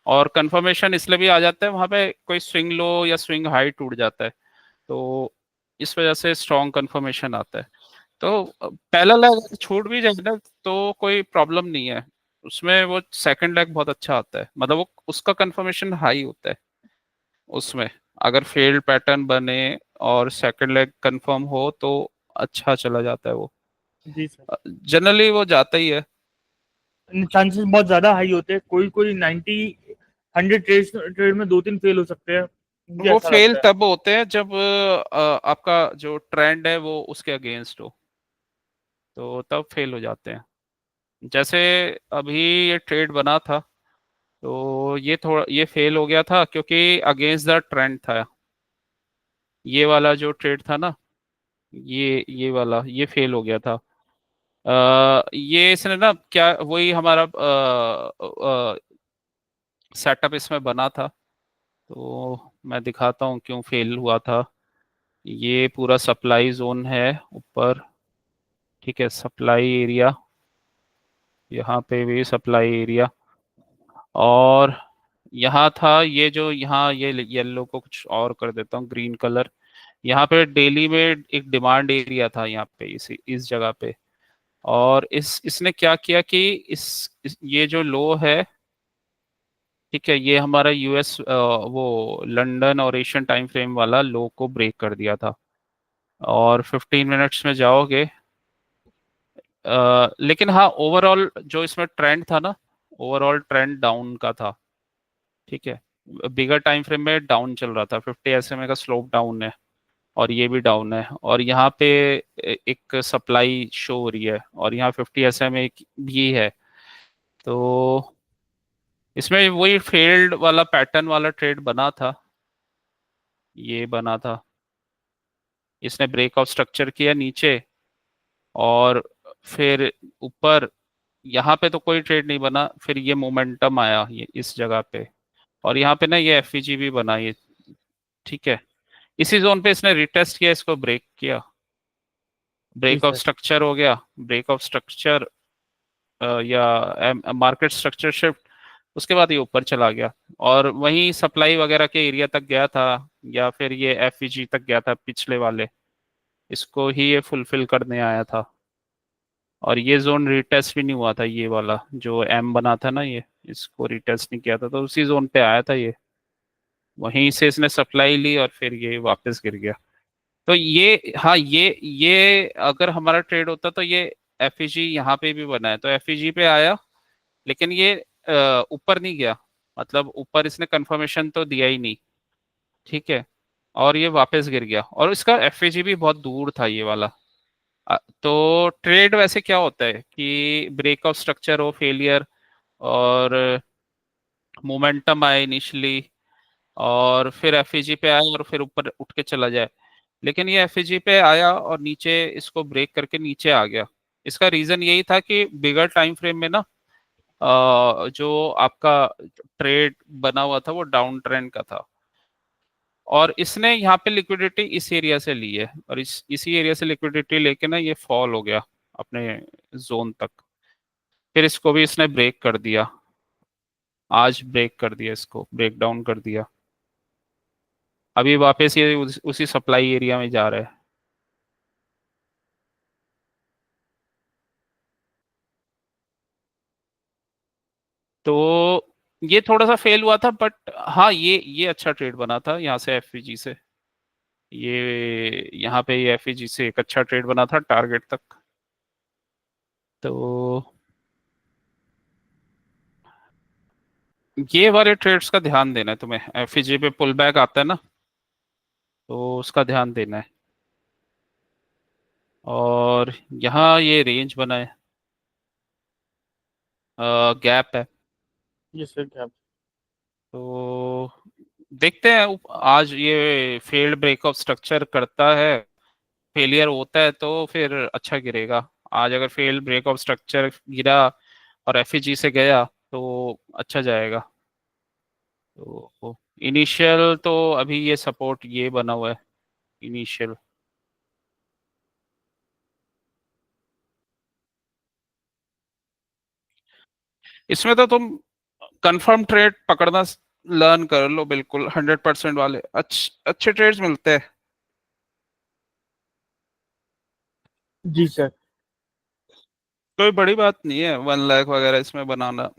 और कंफर्मेशन इसलिए भी आ जाता है, वहां पे कोई स्विंग लो या स्विंग हाई टूट जाता है, तो इस वजह से स्ट्रॉन्ग कंफर्मेशन आता है। तो पहला लेग छूट भी जाए ना तो कोई प्रॉब्लम नहीं है, उसमें वो सेकंड लेग बहुत अच्छा आता है, मतलब वो उसका कंफर्मेशन हाई होता है उसमें। अगर फेल्ड पैटर्न बने और सेकंड लेग कंफर्म हो तो अच्छा चला जाता है वो, जी सर। जनरली वो जाता ही है। चांसेस बहुत ज्यादा हाई होते हैं, कोई कोई 100 ट्रेड में 2 3 फेल हो सकते हैं। मुझे वो ऐसा फेल लगता है। तब होते हैं जब आपका जो ट्रेंड है वो उसके अगेंस्ट हो, तो तब फेल हो जाते हैं। जैसे अभी ये ट्रेड बना था, तो ये थोड़ा ये फेल हो गया था क्योंकि अगेंस्ट द ट्रेंड था। ये वाला जो ट्रेड था ना, ये वाला ये फेल हो गया था। ये इसने ना क्या वही हमारा सेटअप इसमें बना था, तो मैं दिखाता हूँ क्यों फेल हुआ था। ये पूरा सप्लाई जोन है ऊपर, ठीक है, सप्लाई एरिया, यहाँ पे भी सप्लाई एरिया। और यहाँ था ये जो यहाँ ये येलो को कुछ और कर देता हूँ ग्रीन कलर, यहाँ पे डेली में एक डिमांड एरिया था यहाँ पे इस जगह पे। और इसने क्या किया कि ये जो लो है, ठीक है, ये हमारा US वो लंदन और एशियन टाइम फ्रेम वाला लो को ब्रेक कर दिया था। और 15 मिनट्स में जाओगे, लेकिन हाँ ओवरऑल जो इसमें ट्रेंड था ना, ओवरऑल ट्रेंड डाउन का था, ठीक है। बिगर टाइम फ्रेम में डाउन चल रहा था, 50 SMA का स्लोप डाउन है और ये भी डाउन है। और यहाँ पे एक सप्लाई शो हो रही है और यहाँ 50 SMA भी है, तो इसमें वही फेल्ड वाला पैटर्न वाला ट्रेड बना था, ये बना था। इसने ब्रेकआउट स्ट्रक्चर किया नीचे और फिर ऊपर यहाँ पे तो कोई ट्रेड नहीं बना, फिर ये मोमेंटम आया ये इस जगह पे, और यहाँ पे ना ये एफईजी भी बना ये। ठीक है, इसी जोन पे इसने रिटेस्ट किया, इसको ब्रेक किया, जी ब्रेक ऑफ सर। स्ट्रक्चर हो गया, ब्रेक ऑफ स्ट्रक्चर या मार्केट स्ट्रक्चर शिफ्ट, उसके बाद ये ऊपर चला गया और वहीं सप्लाई वगैरह के एरिया तक गया था, या फिर ये एफईजी तक गया था पिछले वाले, इसको ही ये फुलफिल करने आया था। और ये जोन रिटेस्ट भी नहीं हुआ था, ये वाला जो एम बना था ना, ये इसको रिटेस्ट नहीं किया था, तो उसी जोन पे आया था ये, वहीं से इसने सप्लाई ली और फिर ये वापस गिर गया। तो ये, हाँ, ये अगर हमारा ट्रेड होता तो ये एफईजी यहाँ पे भी बना है, तो एफईजी पे आया, लेकिन ये ऊपर नहीं गया, मतलब ऊपर इसने कंफर्मेशन तो दिया ही नहीं। ठीक है, और ये वापस गिर गया, और इसका एफईजी भी बहुत दूर था ये वाला। तो ट्रेड वैसे क्या होता है कि ब्रेक ऑफ स्ट्रक्चर हो, फेलियर, और मोमेंटम आए इनिशियली, और फिर एफईजी पे आए और फिर ऊपर उठ के चला जाए। लेकिन ये एफईजी पे आया और नीचे इसको ब्रेक करके नीचे आ गया। इसका रीजन यही था कि बिगर टाइम फ्रेम में ना जो आपका ट्रेड बना हुआ था वो डाउन ट्रेंड का था, और इसने यहाँ पे लिक्विडिटी इस एरिया से ली है, और इसी एरिया से लिक्विडिटी लेके ना ये फॉल हो गया अपने जोन तक, फिर इसको भी इसने ब्रेक कर दिया, आज ब्रेक कर दिया, इसको ब्रेक डाउन कर दिया, अभी वापस ये उसी सप्लाई एरिया में जा रहा है। तो ये थोड़ा सा फेल हुआ था, बट हाँ, ये अच्छा ट्रेड बना था यहाँ से एफईजी से, ये यहाँ पे ये एफईजी से एक अच्छा ट्रेड बना था टारगेट तक। तो ये वाले ट्रेड्स का ध्यान देना है तुम्हें, एफईजी पे पुल बैक आता है ना, तो उसका ध्यान देना है। और यहाँ ये रेंज बना है, गैप है, जी सर क्या। तो देखते हैं आज ये फेल्ड ब्रेक ऑफ स्ट्रक्चर करता है, फेलियर होता है तो फिर अच्छा गिरेगा। आज अगर फेल्ड ब्रेक ऑफ स्ट्रक्चर गिरा और एफईजी से गया तो अच्छा जाएगा। तो इनिशियल तो अभी ये सपोर्ट ये बना हुआ है इनिशियल। इसमें तो तुम कंफर्म ट्रेड पकड़ना लर्न कर लो, बिल्कुल 100% वाले अच्छे अच्छे ट्रेड्स मिलते हैं। जी सर। कोई बड़ी बात नहीं है 1 लाख वगैरह इसमें बनाना,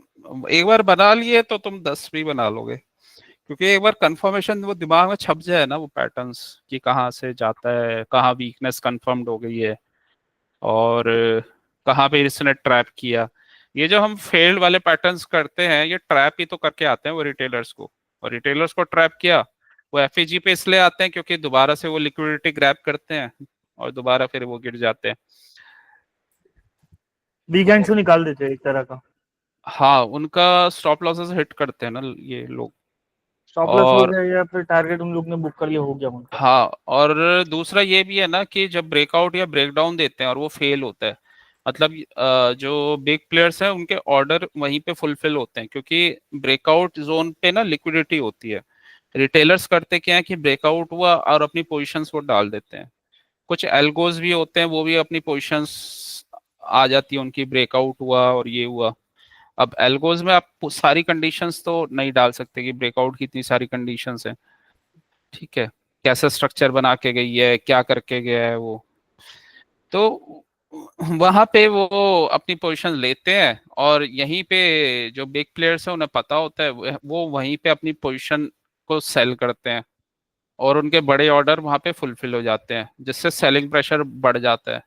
एक बार बना लिए तो तुम 10 भी बना लोगे, क्योंकि एक बार कंफर्मेशन वो दिमाग में छप जाए ना, वो पैटर्न्स कि कहाँ से जाता है, कहाँ वीकनेस कंफर्म्ड हो गई है, और कहाँ पे इसने ट्रैप किया। ये जो हम फेल्ड वाले पैटर्न्स करते हैं, ये ट्रैप ही तो करके आते हैं वो रिटेलर्स को, और रिटेलर्स को ट्रैप किया, वो एफईजी पे इसलिए आते हैं क्योंकि दोबारा से वो लिक्विडिटी ग्रैब करते हैं और दोबारा फिर वो गिर जाते हैं। वीक एंड से निकाल देते हैं एक तरह का। हाँ, उनका स्टॉप लॉसेस हिट करते हैं ना ये लोग। स्टॉप लॉस हो और गया या फिर टारगेट उन लोग ने बुक कर लिया, हो गया उनका। हाँ, और दूसरा ये भी है ना कि जब ब्रेकआउट या ब्रेकडाउन देते हैं और वो फेल होता है, मतलब जो बिग प्लेयर्स हैं उनके ऑर्डर वहीं पे फुलफिल होते हैं, क्योंकि ब्रेकआउट जोन पे ना लिक्विडिटी होती है। रिटेलर्स करते क्या है कि ब्रेकआउट हुआ और अपनी पोजीशंस वो डाल देते हैं, कुछ एल्गोज भी होते हैं वो भी अपनी पोजीशंस आ जाती है उनकी, ब्रेकआउट हुआ और ये हुआ। अब एल्गोज में आप सारी कंडीशंस तो नहीं डाल सकते कि ब्रेकआउट की इतनी सारी कंडीशंस हैं। ठीक है, कैसा स्ट्रक्चर बना के गई है, क्या करके गया है वो, तो वहां पे वो अपनी पोजीशन लेते हैं, और यहीं पे जो बिग प्लेयर्स हैं उन्हें पता होता है, वो वहीं पे अपनी पोजीशन को सेल करते हैं, और उनके बड़े ऑर्डर वहां पे फुलफिल हो जाते हैं, जिससे सेलिंग प्रेशर बढ़ जाता है।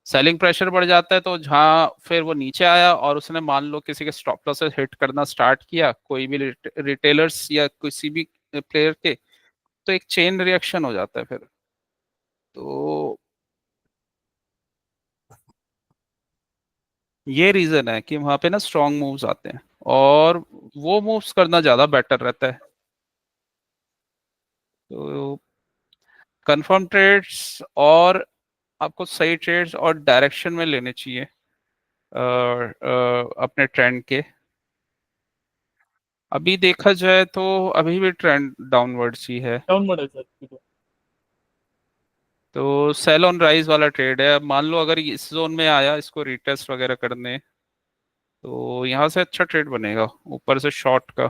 सेलिंग प्रेशर बढ़ जाता है तो जहाँ फिर वो नीचे आया और उसने मान लो किसी के स्टॉप लॉसेस हिट करना स्टार्ट किया, कोई भी रिटेलर्स या किसी भी प्लेयर के, तो एक चेन रिएक्शन हो जाता है फिर। तो ये रीजन है कि वहां पे ना स्ट्रॉन्ग मूव्स आते हैं, और वो मूव्स करना ज्यादा बेटर रहता है। तो कंफर्म ट्रेड्स और आपको सही ट्रेड्स और डायरेक्शन में लेने चाहिए अपने ट्रेंड के। अभी देखा जाए तो अभी भी ट्रेंड डाउनवर्ड्स ही है। डाउनवर्ड है सर अभी तो। तो सेल ऑन राइज वाला ट्रेड है। अब मान लो अगर ये इस जोन में आया, इसको रिटेस्ट वगैरह करने, तो यहाँ से अच्छा ट्रेड बनेगा ऊपर से शॉर्ट का।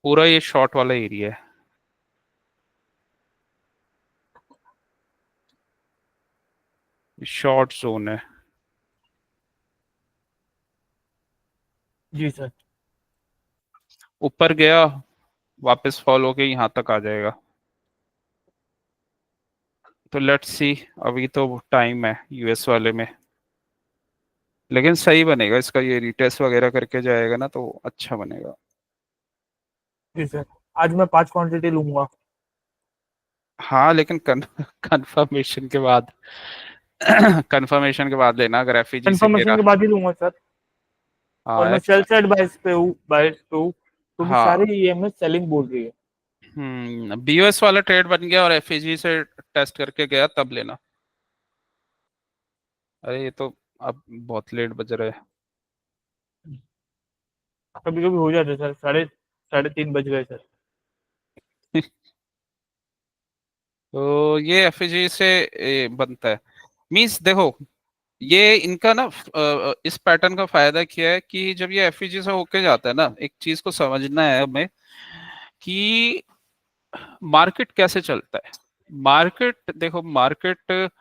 पूरा ये शॉर्ट वाला एरिया है, शॉर्ट जोन है। जी सर। ऊपर गया, वापस फॉल होके यहाँ तक आ जाएगा। तो लेट्स सी, अभी तो टाइम है यूएस वाले में, लेकिन सही बनेगा इसका। ये रिटेस्ट वगैरह करके जाएगा ना तो अच्छा बनेगा। जी सर, आज मैं 5 क्वांटिटी लूंगा। हाँ लेकिन कंफर्मेशन के बाद कंफर्मेशन के बाद लेना, अगर एफईजी से कंफर्मेशन गिरा। के बाद ही लूंगा सर। और हाँ मैं सेल साइड बायस पे हूँ, क्योंकि हाँ। सारे ईएमएस सेलिंग बोल रही है। बीओएस वाला ट्रेड बन गया और एफईजी से टेस्ट करके गया, तब लेना। अरे ये तो अब बहुत लेट बज रहा है। कभी कभी हो जाता है सर, साढ़े साढ़े 3 बज गए सर। तो ये एफईजी से बनता है। मींस देखो, ये इनका ना इस पैटर्न का फायदा क्या है कि जब ये एफईजी से होके जाता है ना, एक चीज को समझना है हमें कि मार्केट कैसे चलता है। मार्केट देखो, मार्केट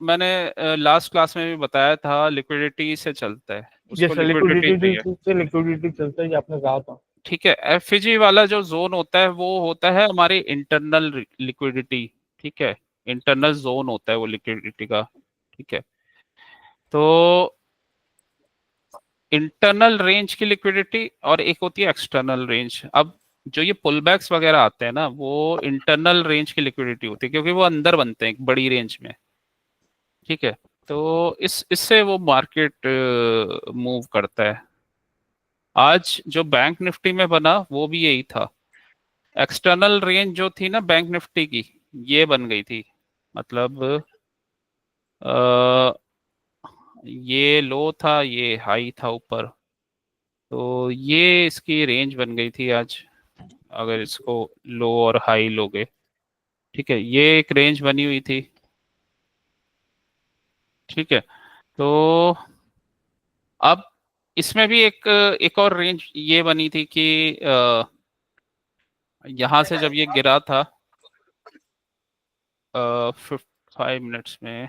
मैंने लास्ट क्लास में भी बताया था, लिक्विडिटी से चलता है, उसको जैसे लिक्विडिटी लिक्विडिटी चाहिए। से लिक्विडिटी चलता है, ये आपने कहा था। ठीक है, एफईजी वाला जो जोन होता है वो होता है हमारी इंटरनल लिक्विडिटी। ठीक है, इंटरनल जोन होता है वो लिक्विडिटी का। ठीक है, तो इंटरनल रेंज की लिक्विडिटी और एक होती है एक्सटर्नल रेंज। अब जो ये पुल बैक्स वगैरह आते हैं ना, वो इंटरनल रेंज की लिक्विडिटी होती है, क्योंकि वो अंदर बनते हैं एक बड़ी रेंज में। ठीक है, तो इस इससे वो मार्केट मूव करता है। आज जो बैंक निफ्टी में बना वो भी यही था। एक्सटर्नल रेंज जो थी ना बैंक निफ्टी की, ये बन गई थी। मतलब अ, ये लो था, ये हाई था ऊपर, तो ये इसकी रेंज बन गई थी आज। अगर इसको लो और हाई लोगे, ठीक है, ये एक रेंज बनी हुई थी। ठीक है, तो अब इसमें भी एक एक और रेंज ये बनी थी कि यहाँ से जब ये गिरा था 5 मिनट्स में,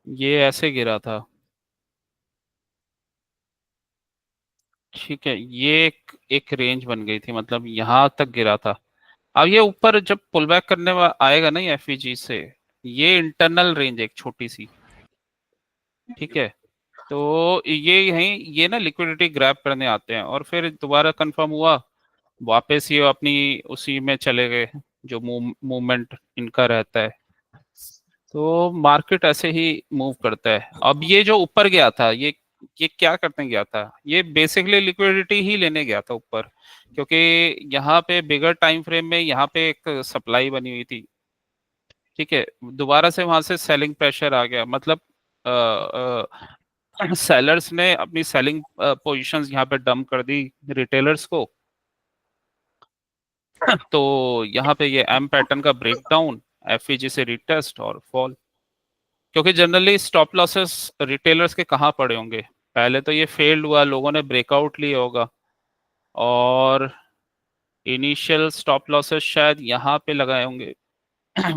ये ऐसे गिरा था। ठीक है, ये एक रेंज बन गई थी, मतलब यहाँ तक गिरा था। अब ये ऊपर जब पुल बैक करने आएगा ना एफईजी से, ये इंटरनल रेंज एक छोटी सी। ठीक है, तो ये यहीं ये ना लिक्विडिटी ग्रैब करने आते हैं, और फिर दोबारा कंफर्म हुआ, वापस ये अपनी उसी में चले गए जो मूवमेंट इनका रहता है। तो मार्केट ऐसे ही मूव करता है। अब ये जो ऊपर गया था, ये क्या करने गया था? ये बेसिकली लिक्विडिटी ही लेने गया था ऊपर, क्योंकि यहाँ पे बिगर टाइम फ्रेम में यहाँ पे एक सप्लाई बनी हुई थी। ठीक है, दोबारा से वहां से सेलिंग प्रेशर आ गया, मतलब सेलर्स ने अपनी सेलिंग पोजीशंस यहाँ पे डंप कर दी रिटेलर्स को। तो यहाँ पे ये एम पैटर्न का ब्रेकडाउन, एफईजी से रिटेस्ट और फॉल। क्योंकि जनरली स्टॉप लॉसेस रिटेलर्स के कहाँ पड़े होंगे? पहले तो ये फेल्ड हुआ, लोगों ने ब्रेकआउट लिया होगा, और इनिशियल स्टॉप लॉसेस शायद यहाँ पे लगाए होंगे।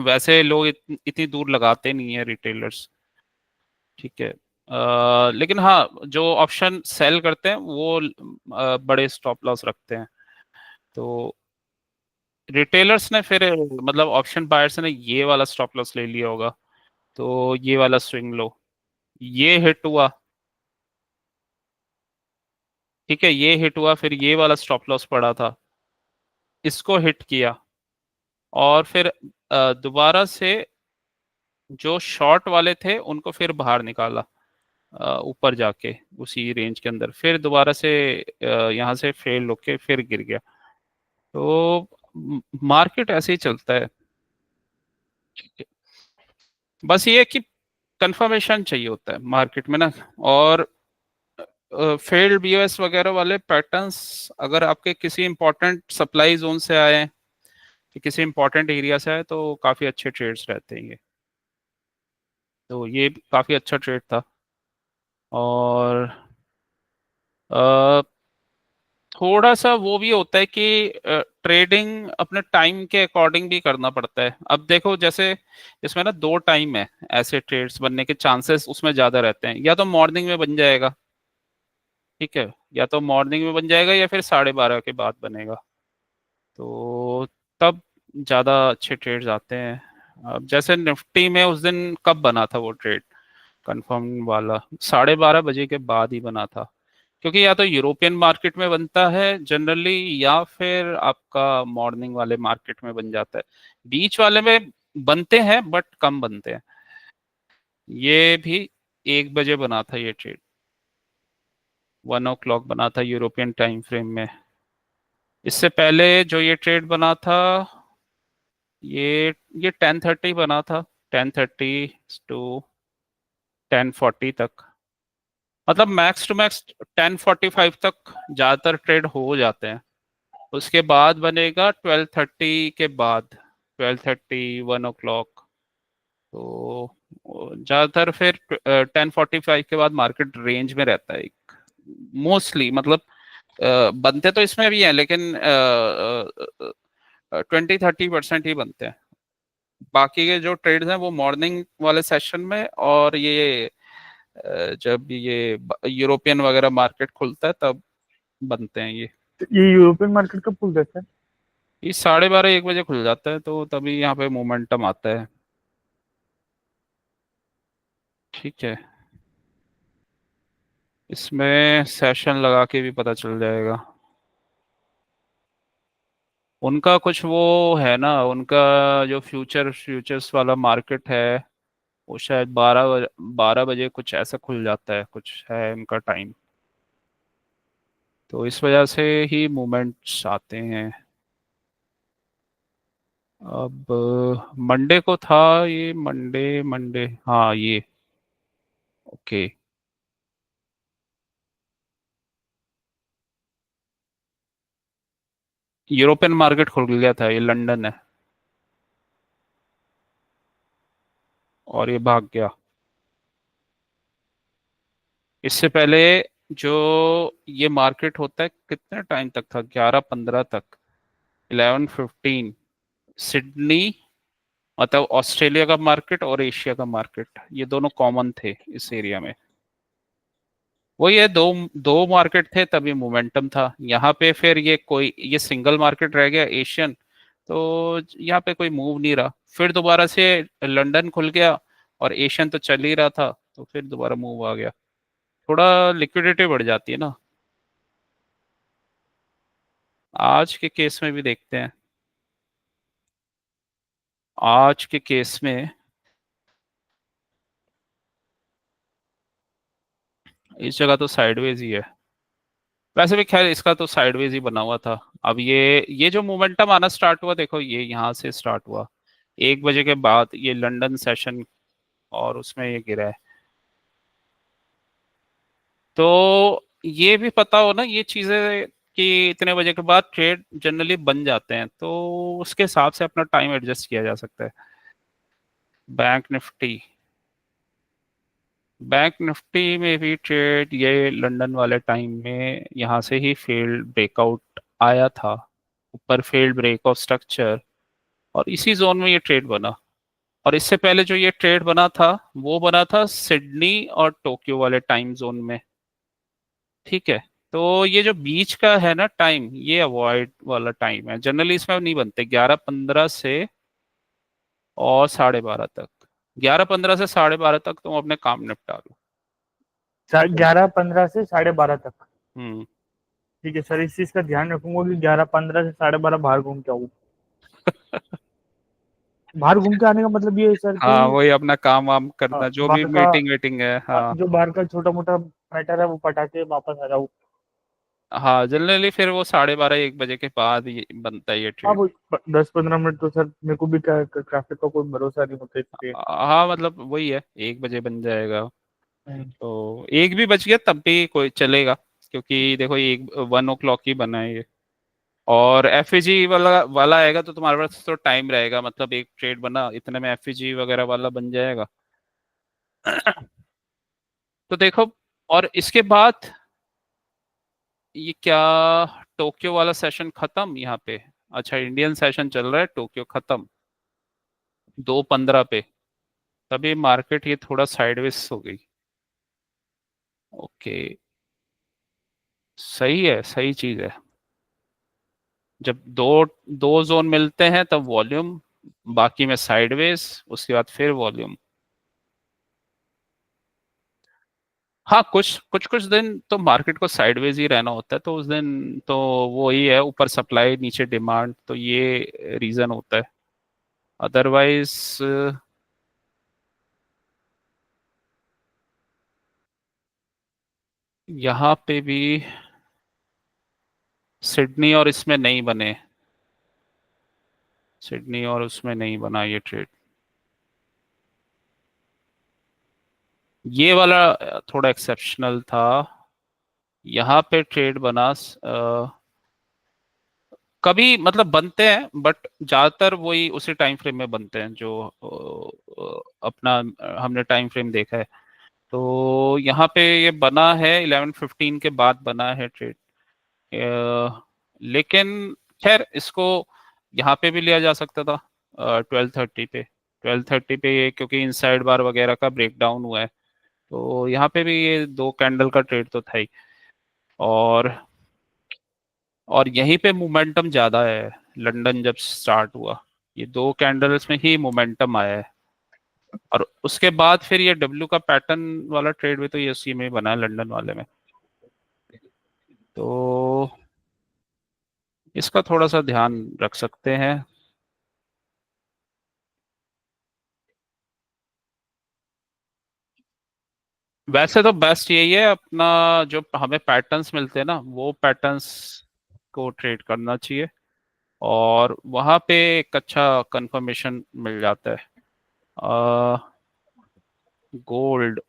वैसे लोग इतनी दूर लगाते नहीं है रिटेलर्स। ठीक है, लेकिन हाँ, जो ऑप्शन सेल करते हैं वो बड़े स्टॉप लॉस रखते हैं। तो रिटेलर्स ने फिर, मतलब ऑप्शन बायर्स ने ये वाला स्टॉप लॉस ले लिया होगा, तो ये वाला स्विंग लो, ये हिट हुआ। ठीक है, ये हिट हुआ, फिर ये वाला स्टॉप लॉस पड़ा था, इसको हिट किया, और फिर दोबारा से जो शॉर्ट वाले थे उनको फिर बाहर निकाला, ऊपर जाके उसी रेंज के अंदर, फिर दोबारा से यहाँ से फेल होके फिर गिर गया। तो मार्केट ऐसे ही चलता है। बस ये है कि कंफर्मेशन चाहिए होता है मार्केट में ना। और फेल्ड बीओएस वगैरह वाले पैटर्न्स अगर आपके किसी इंपॉर्टेंट सप्लाई जोन से आए कि किसी इंपॉर्टेंट एरिया से आए तो काफी अच्छे ट्रेड्स रहते हैं ये। तो ये काफी अच्छा ट्रेड था। और अ, थोड़ा सा वो भी होता है कि ट्रेडिंग अपने टाइम के अकॉर्डिंग भी करना पड़ता है। अब देखो जैसे इसमें ना दो टाइम है, ऐसे ट्रेड्स बनने के चांसेस उसमें ज्यादा रहते हैं। या तो मॉर्निंग में बन जाएगा, ठीक है, या तो मॉर्निंग में बन जाएगा या फिर 12:30 के बाद बनेगा। तो तब ज़्यादा अच्छे ट्रेड्स आते हैं। अब जैसे निफ्टी में उस दिन कब बना था वो ट्रेड कंफर्म वाला, 12:30 बजे के बाद ही बना था। क्योंकि या तो यूरोपियन मार्केट में बनता है जनरली, या फिर आपका मॉर्निंग वाले मार्केट में बन जाता है। बीच वाले में बनते हैं बट कम बनते हैं। ये भी 1 बजे बना था ये ट्रेड, 1 o'clock बना था यूरोपियन टाइम फ्रेम में। इससे पहले जो ये ट्रेड बना था, ये 10:30 बना था, 10:30 to 10:40 तक। मतलब मैक्स टू मैक्स 10:45 तक ज्यादातर ट्रेड हो जाते हैं। उसके बाद बनेगा 12:30 के बाद, 12:30 1 o'clock। तो ज्यादातर फिर 10:45 के बाद मार्केट रेंज में रहता है मोस्टली। मतलब बनते तो इसमें भी हैं लेकिन 20-30% ही बनते हैं। बाकी के जो ट्रेड्स हैं वो मॉर्निंग वाले सेशन में, और ये जब ये यूरोपियन वगैरह मार्केट खुलता है तब बनते हैं ये। तो ये यूरोपियन मार्केट कब खुल जाता है? ये 12:30 1 बजे खुल जाता है, तो तभी यहाँ पे मोमेंटम आता है। ठीक है, इसमें सेशन लगा के भी पता चल जाएगा। उनका कुछ वो है ना, उनका जो फ्यूचर्स वाला मार्केट है वो शायद 12 बजे कुछ ऐसा खुल जाता है, कुछ है उनका टाइम। तो इस वजह से ही मूवमेंट्स आते हैं। अब मंडे को था ये, मंडे मंडे हाँ ये, ओके। यूरोपियन मार्केट खुल गया था, ये लंदन है, और ये भाग गया। इससे पहले जो ये मार्केट होता है कितने टाइम तक था, 11:15 तक, 11:15। सिडनी, मतलब ऑस्ट्रेलिया का मार्केट और एशिया का मार्केट, ये दोनों कॉमन थे इस एरिया में। वही है, दो दो मार्केट थे तभी मोमेंटम था यहाँ पे। फिर ये सिंगल मार्केट रह गया एशियन, तो यहाँ पे कोई मूव नहीं रहा। फिर दोबारा से लंदन खुल गया, और एशियन तो चल ही रहा था, तो फिर दोबारा मूव आ गया। थोड़ा लिक्विडिटी बढ़ जाती है ना। आज के केस में भी देखते हैं। आज के केस में इस जगह तो साइडवेज ही है। वैसे भी खैर इसका तो साइडवेज ही बना हुआ था। अब ये जो मोमेंटम आना स्टार्ट हुआ, देखो ये यहाँ से स्टार्ट हुआ 1 बजे के बाद, ये लंदन सेशन, और उसमें ये गिरा है। तो ये भी पता हो ना ये चीजें, कि इतने बजे के बाद ट्रेड जनरली बन जाते हैं, तो उसके हिसाब से अपना टाइम एडजस्ट किया जा सकता है। बैंक निफ्टी, बैंक निफ्टी में भी ट्रेड ये लंदन वाले टाइम में यहाँ से ही फेल्ड ब्रेकआउट आया था, ऊपर फेल्ड ब्रेक ऑफ स्ट्रक्चर, और इसी जोन में ये ट्रेड बना। और इससे पहले जो ये ट्रेड बना था वो बना था सिडनी और टोक्यो वाले टाइम जोन में। ठीक है, तो ये जो बीच का है ना टाइम, ये अवॉइड वाला टाइम है, जनरली इसमें नहीं बनते। 11:15 से और 12:30 तक, 11:15 से 12:30 तक तुम अपने काम निपटा लो। 11:15 से 12:30 तक? हम्म। ठीक है सर, इस चीज का ध्यान रखूंगा कि 11:15 से 12:30 बाहर घूम के आऊँ। बाहर घूम के आने का मतलब ये है सर कि हाँ वही, अपना काम वाम करना, जो भी बाहर का, मीटिंग वीटिंग है, हाँ। जो बाहर का छोटा मोटा मैटर है वो पटा के वापस आ जाऊँ। हाँ जनरली फिर वो 12:30 1 बजे के बाद ये बनता है ये हाँ ट्रेड। वो 10-15 मिनट तो सर मेरे को भी ट्रैफिक का कोई भरोसा नहीं होता इसलिए। हाँ मतलब वही है, 1 बजे बन जाएगा। हम्म। तो 1 भी बच गया तब भी कोई चलेगा, क्योंकि देखो 1 o'clock ही बना है ये। और एफईजी वाला वाला आएगा तो तुम्हारे पास तो टाइम रहेगा, मतलब एक ट्रेड बना इतने में एफईजी वगैरह वाला बन जाएगा। तो देखो, और इसके बाद ये क्या, टोक्यो वाला सेशन खत्म यहाँ पे। अच्छा इंडियन सेशन चल रहा है, टोक्यो खत्म 2:15 पे। तभी मार्केट ये थोड़ा साइडवेज हो गई। ओके, सही है, सही चीज है। जब दो दो जोन मिलते हैं तब वॉल्यूम, बाकी में साइडवेज, उसके बाद फिर वॉल्यूम। हाँ कुछ कुछ कुछ दिन तो मार्केट को साइडवेज ही रहना होता है, तो उस दिन तो वो ही है, ऊपर सप्लाई नीचे डिमांड, तो ये रीजन होता है। अदरवाइज यहाँ पे भी सिडनी और इसमें नहीं बने, सिडनी और उसमें नहीं बना ये ट्रेड। ये वाला थोड़ा एक्सेप्शनल था। यहाँ पे ट्रेड बना कभी मतलब बनते हैं बट ज्यादातर वही उसी टाइम फ्रेम में बनते हैं जो अपना हमने टाइम फ्रेम देखा है। तो यहाँ पे ये बना है 11:15 के बाद बना है ट्रेड। लेकिन खैर इसको यहाँ पे भी लिया जा सकता था 12:30 पे। 12:30 पे ये क्योंकि इनसाइड बार वगैरह का ब्रेक डाउन हुआ है, तो यहाँ पे भी ये 2 कैंडल का ट्रेड तो था ही। और यहीं पे मोमेंटम ज्यादा है, लंदन जब स्टार्ट हुआ ये 2 कैंडल्स में ही मोमेंटम आया है। और उसके बाद फिर ये डब्ल्यू का पैटर्न वाला ट्रेड भी तो ये उसी में बना है, लंदन वाले में। तो इसका थोड़ा सा ध्यान रख सकते हैं। वैसे तो बेस्ट यही है अपना, जो हमें पैटर्न्स मिलते हैं ना वो पैटर्न्स को ट्रेड करना चाहिए, और वहां पे एक अच्छा कंफर्मेशन मिल जाता है। गोल्ड,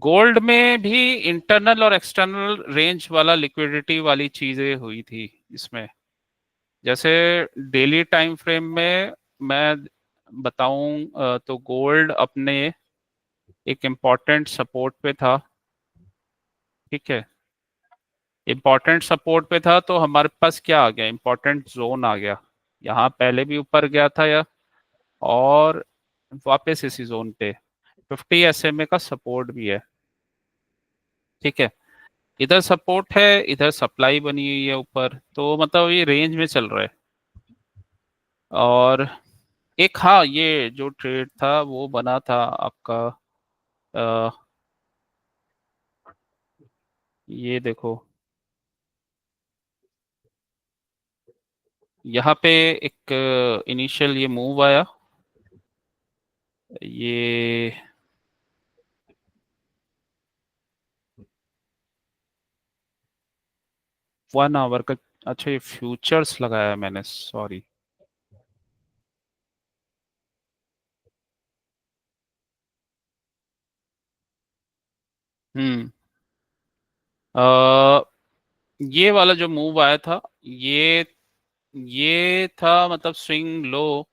गोल्ड में भी इंटरनल और एक्सटर्नल रेंज वाला लिक्विडिटी वाली चीजें हुई थी इसमें। जैसे डेली टाइम फ्रेम में मैं बताऊं तो गोल्ड अपने एक इम्पॉर्टेंट सपोर्ट पे था। ठीक है, इम्पॉर्टेंट सपोर्ट पे था तो हमारे पास क्या आ गया, इम्पॉर्टेंट जोन आ गया। यहाँ पहले भी ऊपर गया था या, और वापस इसी जोन पे 50 SMA का सपोर्ट भी है। ठीक है, इधर सपोर्ट है, इधर सप्लाई बनी हुई है ऊपर, तो मतलब ये रेंज में चल रहा है। और एक हाँ ये जो ट्रेड था वो बना था आपका, अ, ये देखो यहाँ पे एक इनिशियल ये मूव आया, ये 1 आवर का। अच्छा ये फ्यूचर्स लगाया है मैंने, सॉरी। हम्म, अ, ये वाला जो मूव आया था, ये ये था मतलब स्विंग लो,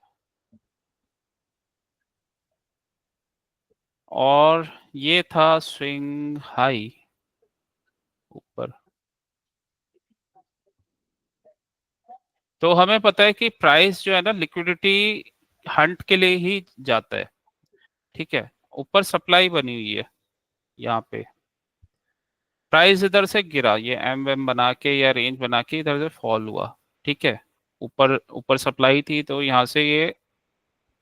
और ये था स्विंग हाई ऊपर। तो हमें पता है कि प्राइस जो है ना लिक्विडिटी हंट के लिए ही जाता है। ठीक है, ऊपर सप्लाई बनी हुई है, यहाँ पे प्राइस इधर से गिरा, ये एम वेम बना के या रेंज बना के इधर से फॉल हुआ। ठीक है, ऊपर ऊपर सप्लाई थी तो यहाँ से ये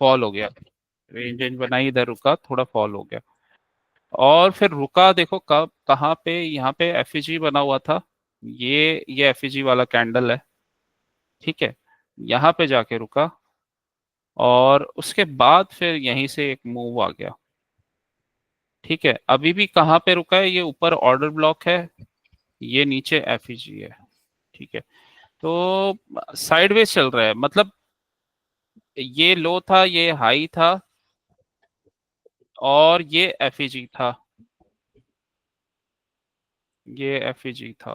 फॉल हो गया, रेंज रेंज बनाई, इधर रुका, थोड़ा फॉल हो गया। और फिर रुका, देखो कब कहाँ पे, यहाँ पे एफईजी बना हुआ था, ये एफईजी वाला कैंडल है। ठीक है, यहाँ पे जाके रुका, और उसके बाद फिर यहीं से एक मूव आ गया। ठीक है, अभी भी कहाँ पे रुका है, ये ऊपर ऑर्डर ब्लॉक है, ये नीचे एफईजी है। ठीक है, तो साइडवेज चल रहा है, मतलब ये लो था, ये हाई था, और ये एफईजी था, ये एफईजी था।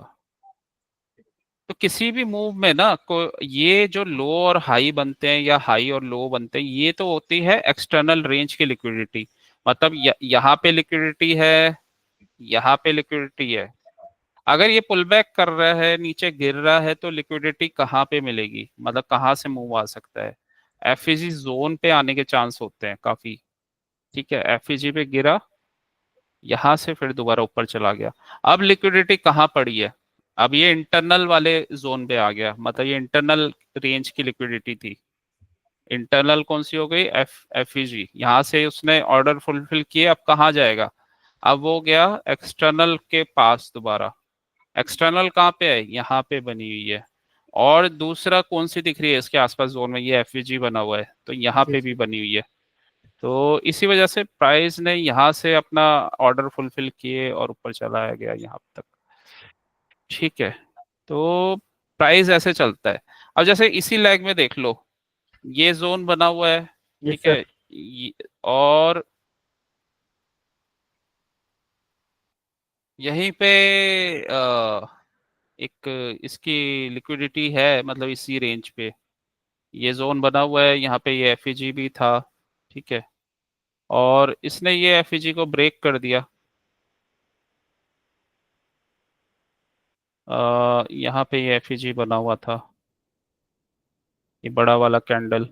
तो किसी भी मूव में ना को ये जो लो और हाई बनते हैं या हाई और लो बनते हैं, ये तो होती है एक्सटर्नल रेंज की लिक्विडिटी। मतलब यहाँ पे लिक्विडिटी है, यहाँ पे लिक्विडिटी है। अगर ये पुल बैक कर रहा है, नीचे गिर रहा है, तो लिक्विडिटी कहाँ पे मिलेगी, मतलब कहाँ से मूव आ सकता है? एफईजी जोन पे आने के चांस होते हैं काफी। ठीक है, एफईजी पे गिरा, यहां से फिर दोबारा ऊपर चला गया। अब लिक्विडिटी कहाँ पड़ी है? अब ये इंटरनल वाले जोन पे आ गया, मतलब ये इंटरनल रेंज की लिक्विडिटी थी। इंटरनल कौन सी हो गई? एफईजी। यहाँ से उसने ऑर्डर फुलफिल किए, अब कहाँ जाएगा? अब वो गया एक्सटर्नल के पास दोबारा। एक्सटर्नल कहाँ पे है? यहाँ पे बनी हुई है। और दूसरा कौन सी दिख रही है इसके आसपास जोन में? ये एफईजी बना हुआ है, तो यहाँ पे भी बनी हुई है। तो इसी वजह से प्राइस ने यहाँ से अपना ऑर्डर फुलफिल किए और ऊपर चलाया गया यहाँ तक। ठीक है, तो प्राइस ऐसे चलता है। अब जैसे इसी लैग में देख लो, ये जोन बना हुआ है। यस ठीक है, सर। और यहीं पे एक इसकी लिक्विडिटी है, मतलब इसी रेंज पे ये जोन बना हुआ है, यहाँ पे ये एफईजी भी था। ठीक है, और इसने ये एफईजी को ब्रेक कर दिया। यहाँ पे ये एफईजी बना हुआ था, ये बड़ा वाला कैंडल।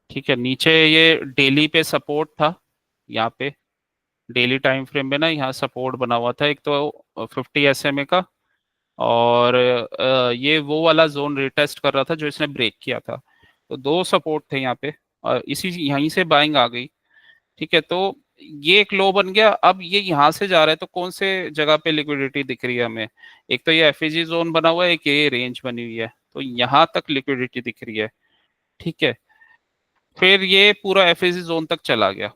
ठीक है, नीचे ये डेली पे सपोर्ट था, यहाँ पे डेली टाइम फ्रेम में ना यहाँ सपोर्ट बना हुआ था, एक तो 50 SMA का, और ये वो वाला जोन रिटेस्ट कर रहा था जो इसने ब्रेक किया था। तो दो सपोर्ट थे यहाँ पे, और इसी यहीं से बाइंग आ गई। ठीक है, तो ये एक लो बन गया। अब ये यहाँ से जा रहा है, तो कौन से जगह पे लिक्विडिटी दिख रही है हमें? एक तो ये एफईजी जोन बना हुआ है, एक ये रेंज बनी हुई है, तो यहाँ तक लिक्विडिटी दिख रही है। ठीक है, फिर ये पूरा एफईजी जोन तक चला गया।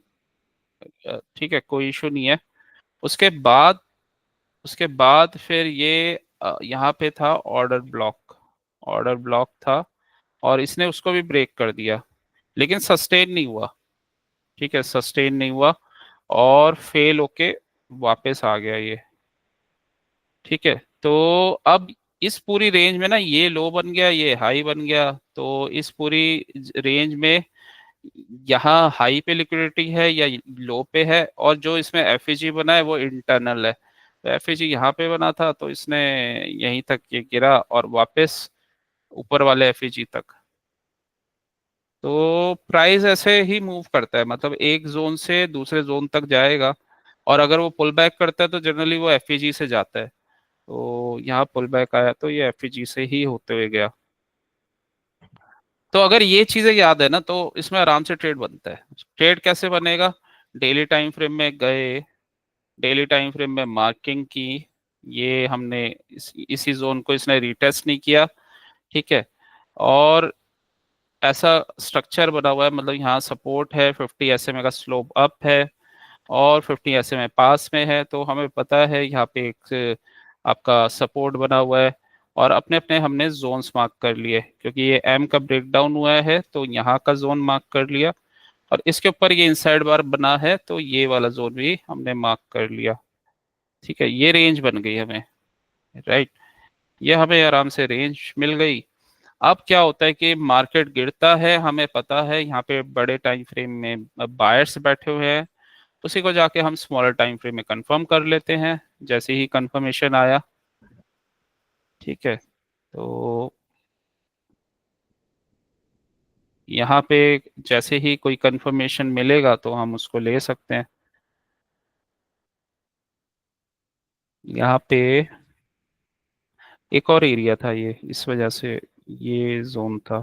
ठीक है, कोई इशू नहीं है। उसके बाद फिर ये यहाँ पे था ऑर्डर ब्लॉक, ऑर्डर ब्लॉक था, और इसने उसको भी ब्रेक कर दिया, लेकिन सस्टेन नहीं हुआ। ठीक है, सस्टेन नहीं हुआ, और फेल होके वापस आ गया ये। ठीक है, तो अब इस पूरी रेंज में ना ये लो बन गया, ये हाई बन गया, तो इस पूरी रेंज में यहाँ हाई पे लिक्विडिटी है या लो पे है, और जो इसमें एफईजी बना है वो इंटरनल है। तो एफईजी यहाँ पे बना था, तो इसने यहीं तक ये गिरा और वापस ऊपर वाले एफईजी तक। तो प्राइस ऐसे ही मूव करता है, मतलब एक जोन से दूसरे जोन तक जाएगा, और अगर वो पुल बैक करता है तो जनरली वो एफईजी से जाता है। तो यहाँ पुल बैक आया तो ये एफईजी से ही होते हुए गया। तो अगर ये चीजें याद है ना, तो इसमें आराम से ट्रेड बनता है। ट्रेड कैसे बनेगा? डेली टाइम फ्रेम में गए, डेली टाइम फ्रेम में मार्किंग की, ये हमने इसी जोन को इसने रिटेस्ट नहीं किया। ठीक है, और ऐसा स्ट्रक्चर बना हुआ है, मतलब यहाँ सपोर्ट है, 50 SMA का स्लोप अप है, और 50 SMA पास में है, तो हमें पता है यहाँ पे एक आपका सपोर्ट बना हुआ है। और अपने अपने हमने जोन्स मार्क कर लिए, क्योंकि ये एम का ब्रेकडाउन हुआ है, तो यहाँ का जोन मार्क कर लिया, और इसके ऊपर ये इनसाइड बार बना है, तो ये वाला जोन भी हमने मार्क कर लिया। ठीक है, ये रेंज बन गई हमें, राइट? ये हमें आराम से रेंज मिल गई। अब क्या होता है कि मार्केट गिरता है, हमें पता है यहाँ पे बड़े टाइम फ्रेम में बायर्स बैठे हुए हैं, उसी को जाके हम स्मॉलर टाइम फ्रेम में कंफर्म कर लेते हैं, जैसे ही कंफर्मेशन आया। ठीक है, तो यहाँ पे जैसे ही कोई कंफर्मेशन मिलेगा तो हम उसको ले सकते हैं। यहाँ पे एक और एरिया था ये, इस वजह से ये जोन था।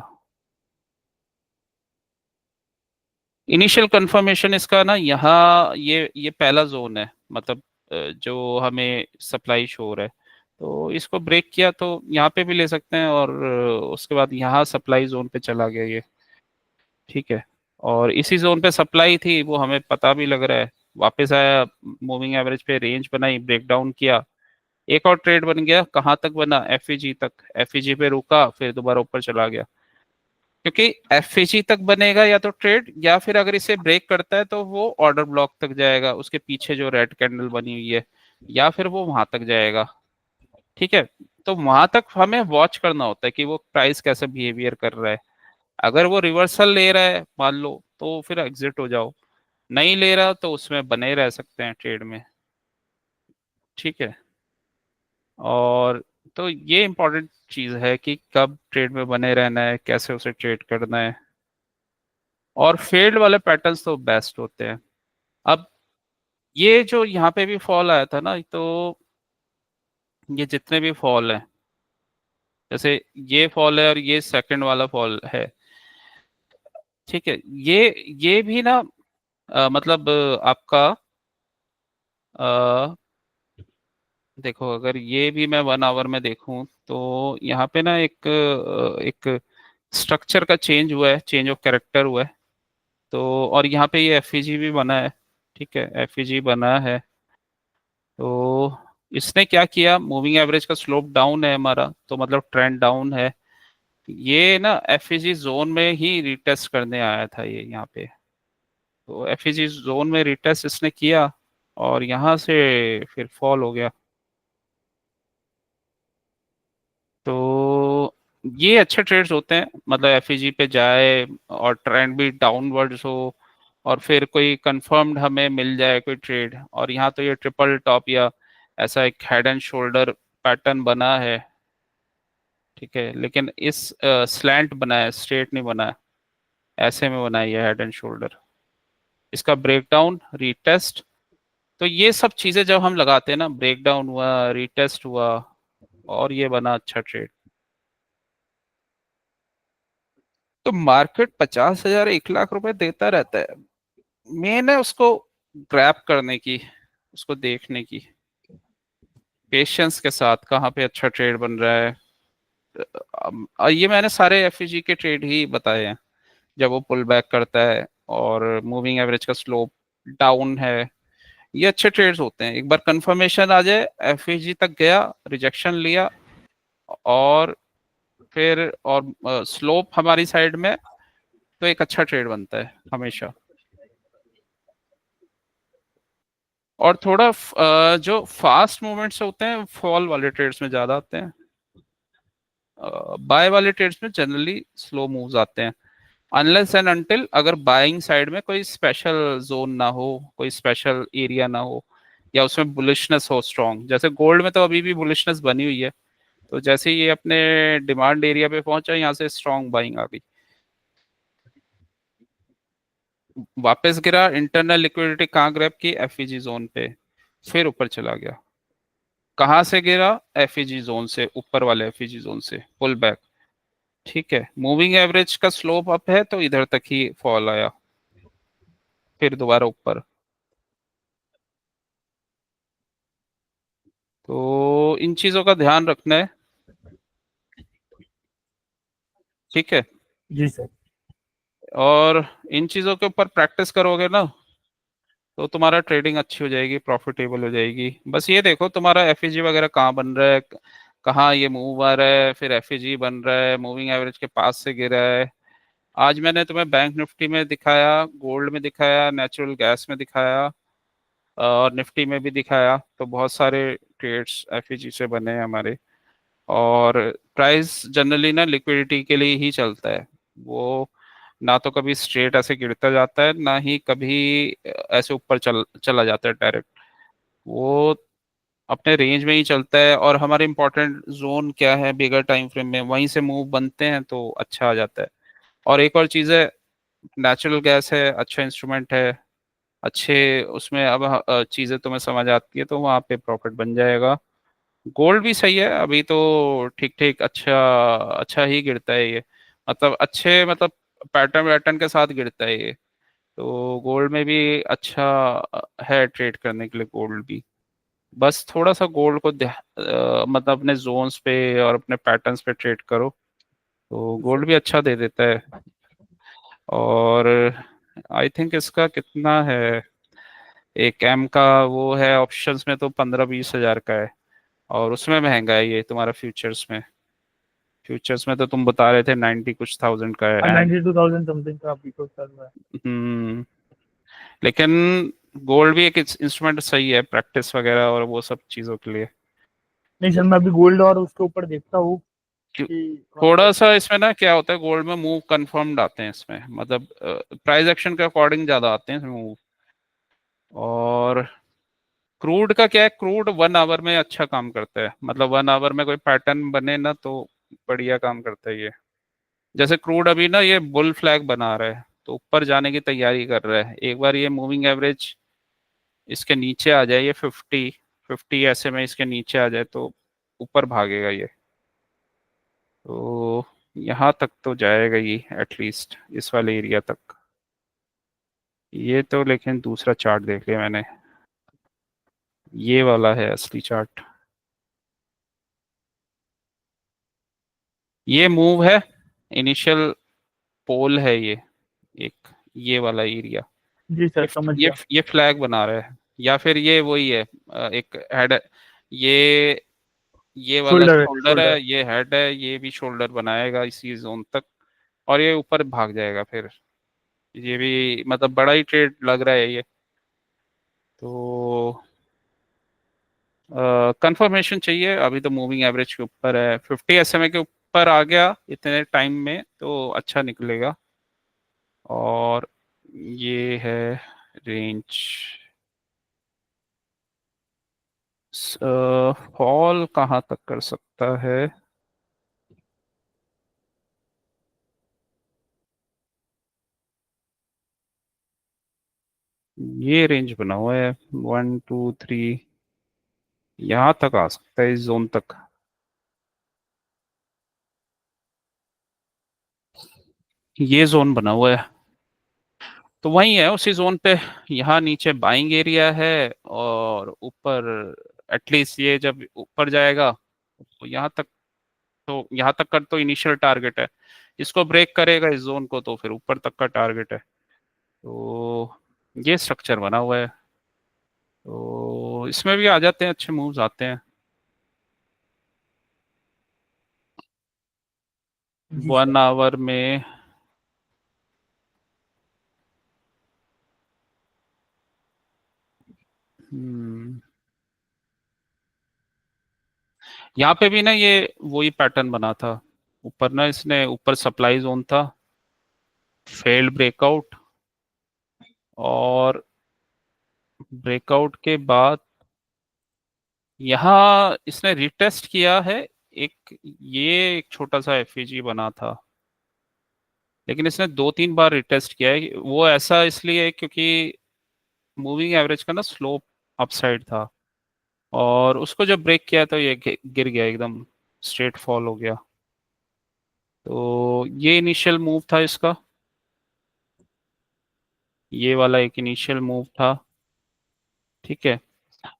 इनिशियल कंफर्मेशन इसका ना, यहाँ ये पहला जोन है, मतलब जो हमें सप्लाई शो हो रहा है, तो इसको ब्रेक किया तो यहाँ पे भी ले सकते हैं, और उसके बाद यहाँ सप्लाई जोन पे चला गया ये। ठीक है, और इसी जोन पे सप्लाई थी, वो हमें पता भी लग रहा है। वापस आया, मूविंग एवरेज पे रेंज बनाई, ब्रेक डाउन किया, एक और ट्रेड बन गया, कहाँ तक बना, एफईजी तक, एफईजी पे रुका, फिर दोबारा ऊपर चला गया। क्योंकि एफईजी तक बनेगा या तो ट्रेड, या फिर अगर इसे ब्रेक करता है तो वो ऑर्डर ब्लॉक तक जाएगा, उसके पीछे जो रेड कैंडल बनी हुई है, या फिर वो वहां तक जाएगा। ठीक है, तो वहां तक हमें वॉच करना होता है कि वो प्राइस कैसे बिहेवियर कर रहा है। अगर वो रिवर्सल ले रहा है मान लो, तो फिर एग्जिट हो जाओ, नहीं ले रहा तो उसमें बने रह सकते हैं ट्रेड में। ठीक है, और तो ये इम्पोर्टेंट चीज है कि कब ट्रेड में बने रहना है, कैसे उसे ट्रेड करना है। और फेल्ड वाले पैटर्न्स तो बेस्ट होते हैं। अब ये जो यहाँ पे भी फॉल आया था ना, तो ये जितने भी फॉल है, जैसे ये फॉल है और ये सेकंड वाला फॉल है, ठीक है, ये भी ना मतलब आपका अ, देखो, अगर ये भी मैं 1 आवर में देखूं तो यहाँ पे ना एक स्ट्रक्चर का चेंज हुआ है, चेंज ऑफ कैरेक्टर हुआ है। तो और यहाँ पे ये एफईजी भी बना है, ठीक है, एफईजी बना है। तो इसने क्या किया, मूविंग एवरेज का स्लोप डाउन है हमारा, तो मतलब ट्रेंड डाउन है। ये ना एफईजी जोन में ही रिटेस्ट करने आया था ये यहाँ पे। तो एफईजी जोन में रिटेस्ट इसने किया, और यहाँ से फिर फॉल हो गया। तो ये अच्छे ट्रेड्स होते हैं, मतलब एफईजी पे जाए और ट्रेंड भी डाउनवर्ड्स हो, और फिर कोई कंफर्म्ड हमें मिल जाए कोई ट्रेड, और यहाँ तो ये ट्रिपल टॉप या ऐसा एक हेड एंड शोल्डर पैटर्न बना है। ठीक है, लेकिन इस स्लैंट बना है, स्ट्रेट नहीं बना है, ऐसे में बना है ये हेड एंड शोल्डर। इसका ब्रेकडाउन, रीटेस्ट, तो ये सब चीजें जब हम लगाते हैं ना, ब्रेकडाउन हुआ, रीटेस्ट हुआ, और ये बना अच्छा ट्रेड, तो मार्केट 50,000 1 लाख रुपए देता रहता है। मेन है उसको ग्रैब करने की, उसको देखने की, पेशेंस के साथ कहाँ पे अच्छा ट्रेड बन रहा है। ये मैंने सारे एफईजी के ट्रेड ही बताए हैं, जब वो पुल बैक करता है और मूविंग एवरेज का स्लोप डाउन है, ये अच्छे ट्रेड्स होते हैं। एक बार कंफर्मेशन आ जाए, एफईजी तक गया, रिजेक्शन लिया, और फिर और स्लोप हमारी साइड में, तो एक अच्छा ट्रेड बनता है हमेशा। और थोड़ा जो फास्ट मूवमेंट्स होते हैं फॉल वाले ट्रेड्स में ज्यादा आते हैं, बाय वाले ट्रेड्स में जनरली स्लो मूव्स आते हैं, अनलेस एंड अनटिल अगर बाइंग साइड में कोई स्पेशल जोन ना हो, कोई स्पेशल एरिया ना हो, या उसमें बुलिशनेस हो स्ट्रांग। जैसे गोल्ड में तो अभी भी बुलिशनेस बनी हुई है, तो जैसे ही ये अपने डिमांड एरिया पे पहुंचा, यहाँ से स्ट्रांग बाइंग आ गई, वापस गिरा, इंटरनल लिक्विडिटी कहाँ ग्रैब की, एफईजी जोन पे, फिर ऊपर चला गया। कहाँ से गिरा, एफईजी जोन से, ऊपर वाले एफईजी जोन से पुल बैक। ठीक है, मूविंग एवरेज का स्लोप अप है, तो इधर तक ही फॉल आया, फिर दोबारा ऊपर। तो इन चीजों का ध्यान रखना है। ठीक है, जी सर। और इन चीजों के ऊपर प्रैक्टिस करोगे ना, तो तुम्हारा ट्रेडिंग अच्छी हो जाएगी, प्रॉफिटेबल हो जाएगी। बस ये देखो तुम्हारा एफईजी वगैरह कहाँ बन रहा है, कहाँ ये मूव आ रहा है, फिर एफईजी बन रहा है, मूविंग एवरेज के पास से गिरा है। आज मैंने तुम्हें बैंक निफ्टी में दिखाया, गोल्ड में दिखाया, नेचुरल गैस में दिखाया, और निफ्टी में भी दिखाया, तो बहुत सारे ट्रेड्स एफईजी से बने हैं हमारे। और प्राइस जनरली ना लिक्विडिटी के लिए ही चलता है, वो ना तो कभी स्ट्रेट ऐसे गिरता जाता है, ना ही कभी ऐसे ऊपर चला जाता है डायरेक्ट। वो अपने रेंज में ही चलता है, और हमारे इंपॉर्टेंट जोन क्या है बिगर टाइम फ्रेम में, वहीं से मूव बनते हैं तो अच्छा आ जाता है। और एक और चीज़ है, नेचुरल गैस है, अच्छा इंस्ट्रूमेंट है, अच्छे उसमें अब चीज़ें तुम्हें समझ आती है, तो वहाँ पे प्रॉफिट बन जाएगा। गोल्ड भी सही है अभी तो, ठीक ठीक, अच्छा अच्छा ही गिरता है ये, मतलब अच्छे, मतलब पैटर्न वैटर्न के साथ गिरता है ये। तो गोल्ड में भी अच्छा है ट्रेड करने के लिए, गोल्ड भी। बस थोड़ा सा गोल्ड को मतलब अपने जोन्स पे और अपने पैटर्न्स पे ट्रेड करो, तो गोल्ड भी अच्छा दे देता है। और आई थिंक इसका कितना है, एक एम का वो है ऑप्शंस में, तो 15-20 हजार का है। और उसमें महंगा है ये तुम्हारा फ्यूचर्स में। फ्यूचर्स में तो तुम बता रहे थे 90 कुछ थाउजेंड का है एम। 92,000 समथिंग का अभी तो चल रहा है। हम्म। लेकिन गोल्ड भी एक इंस्ट्रूमेंट सही है प्रैक्टिस वगैरह और वो सब चीजों के लिए। नहीं सर, मैं अभी गोल्ड और उसके ऊपर देखता हूँ क्यों- कि कौन सा। थोड़ा सा इसमें ना क्या होता है, गोल्ड में मूव कंफर्म्ड आते हैं इसमें, मतलब प्राइस एक्शन के अकॉर्डिंग ज्यादा आते हैं इसमें मूव। और क्रूड का क्या है, क्रूड 1 आवर में अच्छा काम करता है, मतलब 1 आवर में कोई पैटर्न बने ना तो बढ़िया काम करता है ये। जैसे क्रूड अभी ना ये बुल फ्लैग बना रहा है, तो ऊपर जाने की तैयारी कर रहा है। एक बार ये मूविंग एवरेज इसके नीचे आ जाए, ये 50 ऐसे में इसके नीचे आ जाए तो ऊपर भागेगा ये। तो यहाँ तक तो जाएगा ही एटलीस्ट, इस वाले एरिया तक। ये तो लेकिन दूसरा चार्ट देख लिया मैंने, ये वाला है असली चार्ट। ये मूव है, इनिशियल पोल है ये, एक ये वाला एरिया। जी सर, ये समझ ये गया। ये फ्लैग बना रहा है, या फिर ये वही है, एक हेड। ये ये वाला शोल्डर है, शोल्डर शोल्डर। है, ये हेड है, ये भी शोल्डर बनाएगा इसी जोन तक। और ये ऊपर भाग जाएगा फिर। ये भी मतलब बड़ा ही ट्रेड लग रहा है ये। तो कंफर्मेशन चाहिए, अभी तो मूविंग एवरेज के ऊपर है, 50 SMA के ऊपर आ गया इतने टाइम में तो अच्छा निकलेगा। और ये है रेंज। फॉल कहाँ तक कर सकता है? ये रेंज बना हुआ है 1 2 3, यहाँ तक आ सकता है, इस जोन तक। ये जोन बना हुआ है, तो वही है उसी जोन पे। यहाँ नीचे बाइंग एरिया है, और ऊपर एटलीस्ट ये जब ऊपर जाएगा तो यहाँ तक, तो यहाँ तक का तो इनिशियल टारगेट है। इसको ब्रेक करेगा इस जोन को तो फिर ऊपर तक का टारगेट है। तो ये स्ट्रक्चर बना हुआ है, तो इसमें भी आ जाते हैं, अच्छे मूव्स आते हैं जी सर। 1 आवर में। हम्म, यहाँ पे भी ना ये वही पैटर्न बना था। ऊपर ना इसने ऊपर सप्लाई जोन था, फेल्ड ब्रेकआउट, और ब्रेकआउट के बाद यहाँ इसने रिटेस्ट किया है। एक ये एक छोटा सा एफईजी बना था, लेकिन इसने 2-3 बार रिटेस्ट किया है। वो ऐसा इसलिए है क्योंकि मूविंग एवरेज का ना स्लोप अपसाइड था, और उसको जब ब्रेक किया तो ये गिर गया एकदम, स्ट्रेट फॉल हो गया। तो ये इनिशियल मूव था इसका, ये वाला एक इनिशियल मूव था। ठीक है,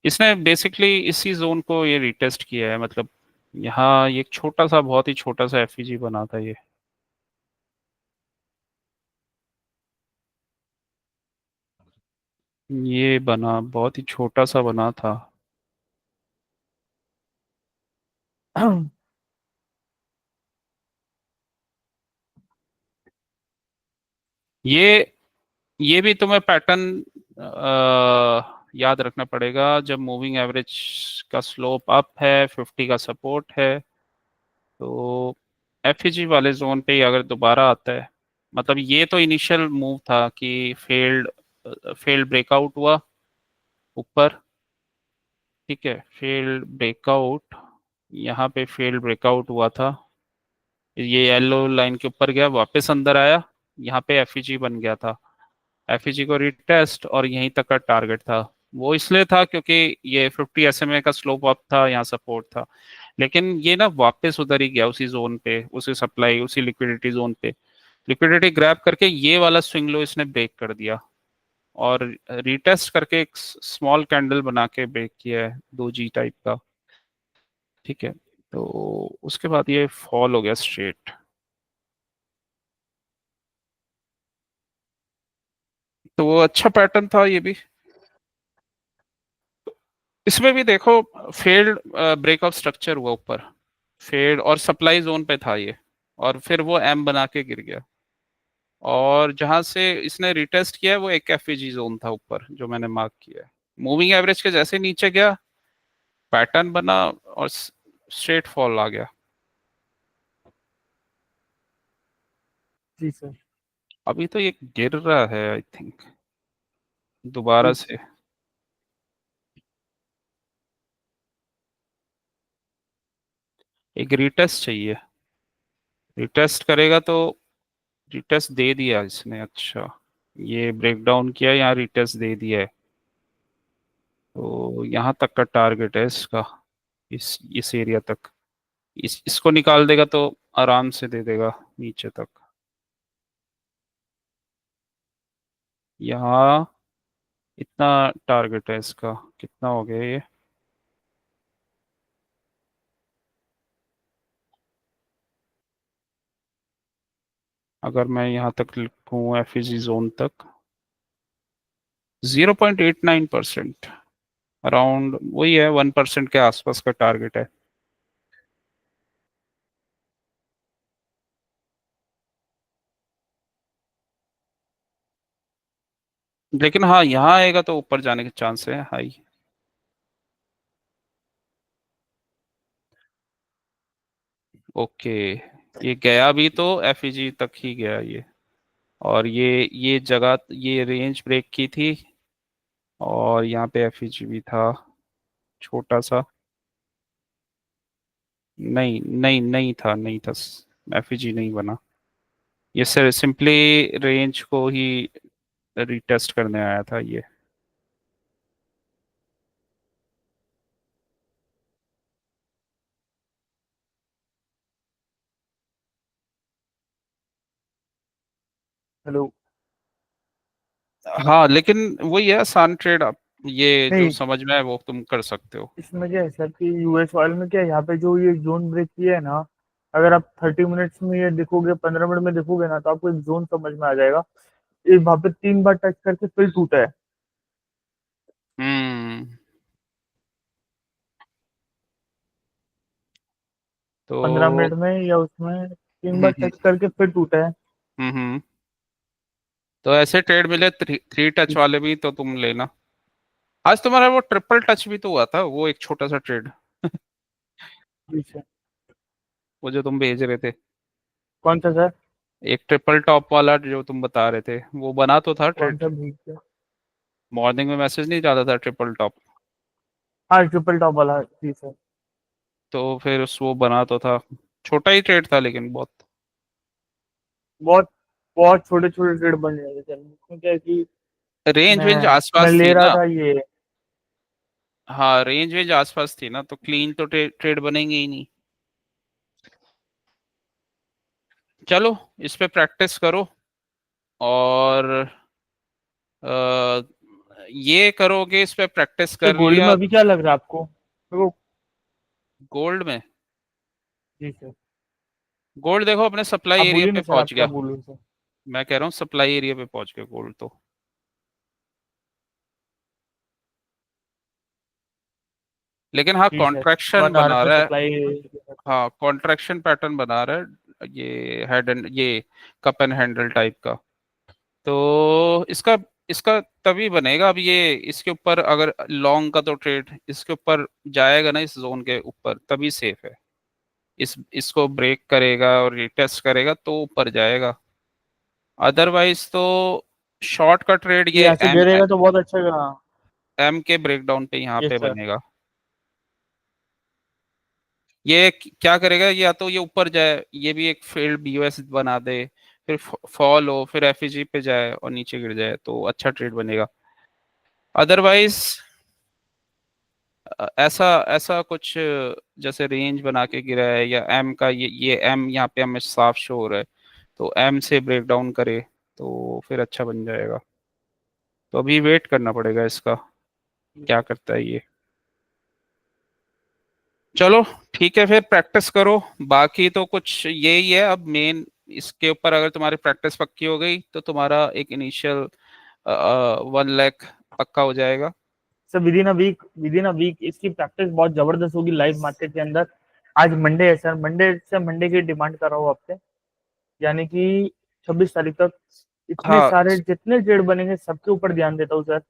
इसने बेसिकली इसी जोन को ये रिटेस्ट किया है, मतलब यहाँ ये एक छोटा सा, बहुत ही छोटा सा एफईजी बना था ये बना बहुत ही छोटा सा बना था। ये ये भी तुम्हें पैटर्न याद रखना पड़ेगा। जब मूविंग एवरेज का स्लोप अप है, 50 का सपोर्ट है, तो एफईजी वाले जोन पे ही अगर दोबारा आता है, मतलब ये तो इनिशियल मूव था कि फेल्ड ब्रेकआउट हुआ ऊपर। ठीक है, फेल्ड ब्रेकआउट, यहाँ पे फेल्ड ब्रेकआउट हुआ था, ये येलो लाइन के ऊपर गया, वापस अंदर आया, यहाँ पे एफईजी बन गया था। एफईजी को रिटेस्ट, और यहीं तक का टारगेट था। वो इसलिए था क्योंकि ये 50 SMA का स्लोप अप था, यहाँ सपोर्ट था। लेकिन ये ना वापस उधर ही गया, उसी जोन पे, उसी सप्लाई, उसी लिक्विडिटी जोन पे। लिक्विडिटी ग्रैब करके ये वाला स्विंग लो इसने ब्रेक कर दिया, और रिटेस्ट करके एक स्मॉल कैंडल बना के ब्रेक किया है, 2G टाइप का। ठीक है, तो उसके बाद ये फॉल हो गया स्ट्रेट। तो वो अच्छा पैटर्न था ये भी। इसमें भी देखो, फेल्ड ब्रेकआउट स्ट्रक्चर हुआ ऊपर, फेल्ड और सप्लाई जोन पे था ये, और फिर वो एम बना के गिर गया। और जहां से इसने रिटेस्ट किया है वो एक एफईजी जोन था ऊपर जो मैंने मार्क किया है। मूविंग एवरेज के जैसे नीचे गया, पैटर्न बना और स्ट्रेट फॉल आ गया। जी सर। अभी तो ये गिर रहा है आई थिंक दोबारा जी से। एक रिटेस्ट चाहिए, रिटेस्ट करेगा तो, रिटेस्ट दे दिया इसने, अच्छा ये ब्रेकडाउन किया, यहाँ रिटेस्ट दे दिया है। तो यहाँ तक का टारगेट है इसका, इस एरिया तक, इसको निकाल देगा तो आराम से दे देगा नीचे तक। यहाँ इतना टारगेट है इसका, कितना हो गया ये? अगर मैं यहाँ तक लिखूँ एफईजी जोन तक, 0.89%, अराउंड वही है, 1% के आसपास का टारगेट है। लेकिन हाँ, यहाँ आएगा तो ऊपर जाने के चांस है हाई। ओके, ये गया भी तो एफईजी तक ही गया ये। और ये जगह, ये रेंज ब्रेक की थी, और यहाँ पे एफईजी भी था छोटा सा। नहीं नहीं नहीं था, नहीं था, एफईजी नहीं बना। ये सर सिंपली रेंज को ही रिटेस्ट करने आया था ये। हेलो। हाँ लेकिन वही है आसान ट्रेड, आप ये जो नहीं, समझ में है वो तुम कर सकते हो। इसमें क्या है सर कि यूएस वाले में क्या है, यहाँ पे जो ये जोन ब्रेक किया है ना, अगर आप 30 मिनट्स में ये देखोगे, 15 मिनट में देखोगे ना, तो आपको एक जोन समझ में आ जाएगा। ये वहां पे 3 बार टच करके फिर टूटा है। हम्म। 15 मिनट तो में या उसमें तीन हम्म बार टच करके फिर टूटा है। हम्म। तो ऐसे ट्रेड मिले थ्री थ्री टच जी वाले भी तो तुम लेना। आज तुम्हारा वो ट्रिपल टच भी तो हुआ था, वो एक छोटा सा ट्रेड सर। वो जो तुम भेज रहे थे, कौन सा सर? एक ट्रिपल टॉप वाला जो तुम बता रहे थे, वो बना तो था कौन ट्रेड। सा भीख है? मॉर्निंग में मैसेज नहीं जाता था ट्रिपल टॉप? हाँ, ट्रिपल टॉप वाला, जी सर। तो फिर उस वो बना तो था, छोटा ही ट्रेड था लेकिन बहुत। बहुत बहुत छोटे छोटे ट्रेड बन रहे थे सर, उसमें क्या है कि रेंज वेंज मैं आसपास ले थी रहा ना। था ये। हाँ रेंज वेंज आसपास थी ना, तो क्लीन तो ट्रेड बनेंगे ही नहीं। चलो, इस पे प्रैक्टिस करो, और अ, ये करोगे, इस पे प्रैक्टिस तो कर गोल्ड में लिया। अभी क्या लग रहा है आपको? देखो। गोल्ड में, जी सर। गोल्ड देखो अपने सप्लाई आप एरिया बोलिए पे ना सर, आप पहुंच क्या गया। बोल रहे हो सर? मैं कह रहा हूँ सप्लाई एरिया पे पहुंच गया गोल्ड तो। लेकिन हाँ जी सर। कॉन्ट्रैक्शन 1 आवर बना में रहा है। सप्लाई। हाँ कॉन्ट्रैक्शन पैटर्न बना रहा है ये, हेड एंड ये कप एंड हैंडल टाइप का। तो इसका इसका तभी बनेगा अब ये, इसके ऊपर अगर लॉन्ग का तो ट्रेड इसके ऊपर जाएगा ना, इस जोन के ऊपर तभी सेफ है। इसको ब्रेक करेगा और रिटेस्ट करेगा तो ऊपर जाएगा, अदरवाइज तो शॉर्ट का ट्रेड ये ये ऐसे एम गिरेगा तो बहुत अच्छा गा। एम के ब्रेकडाउन पे यहाँ यस पे सर। बनेगा। ये क्या करेगा, या तो ये ऊपर जाए, ये भी एक फेल्ड बीओएस बना दे, फिर फॉल हो, फिर एफईजी पे जाए और नीचे गिर जाए तो अच्छा ट्रेड बनेगा। अदरवाइज ऐसा ऐसा कुछ जैसे रेंज बना के गिरा है, या एम का ये एम यहाँ पे हमें साफ शो हो रहा है, तो एम से ब्रेक डाउन करे तो फिर अच्छा बन जाएगा। तो अभी वेट करना पड़ेगा इसका, क्या करता है ये। चलो ठीक है, फिर प्रैक्टिस करो। बाकी तो कुछ यही है अब मेन, इसके ऊपर अगर तुम्हारी प्रैक्टिस पक्की हो गई तो तुम्हारा एक इनिशियल 1 लाख पक्का हो जाएगा। Sir within a week इसकी प्रैक्टिस बहुत जबरदस्त होगी लाइव मार्केट के अंदर। आज मंडे है सर, मंडे से मंडे की डिमांड कर रहा हूँ आपसे, यानी कि 26 तारीख तक इतने हाँ सारे जितने ट्रेड बनेंगे सबके ऊपर ध्यान देता हूँ सर।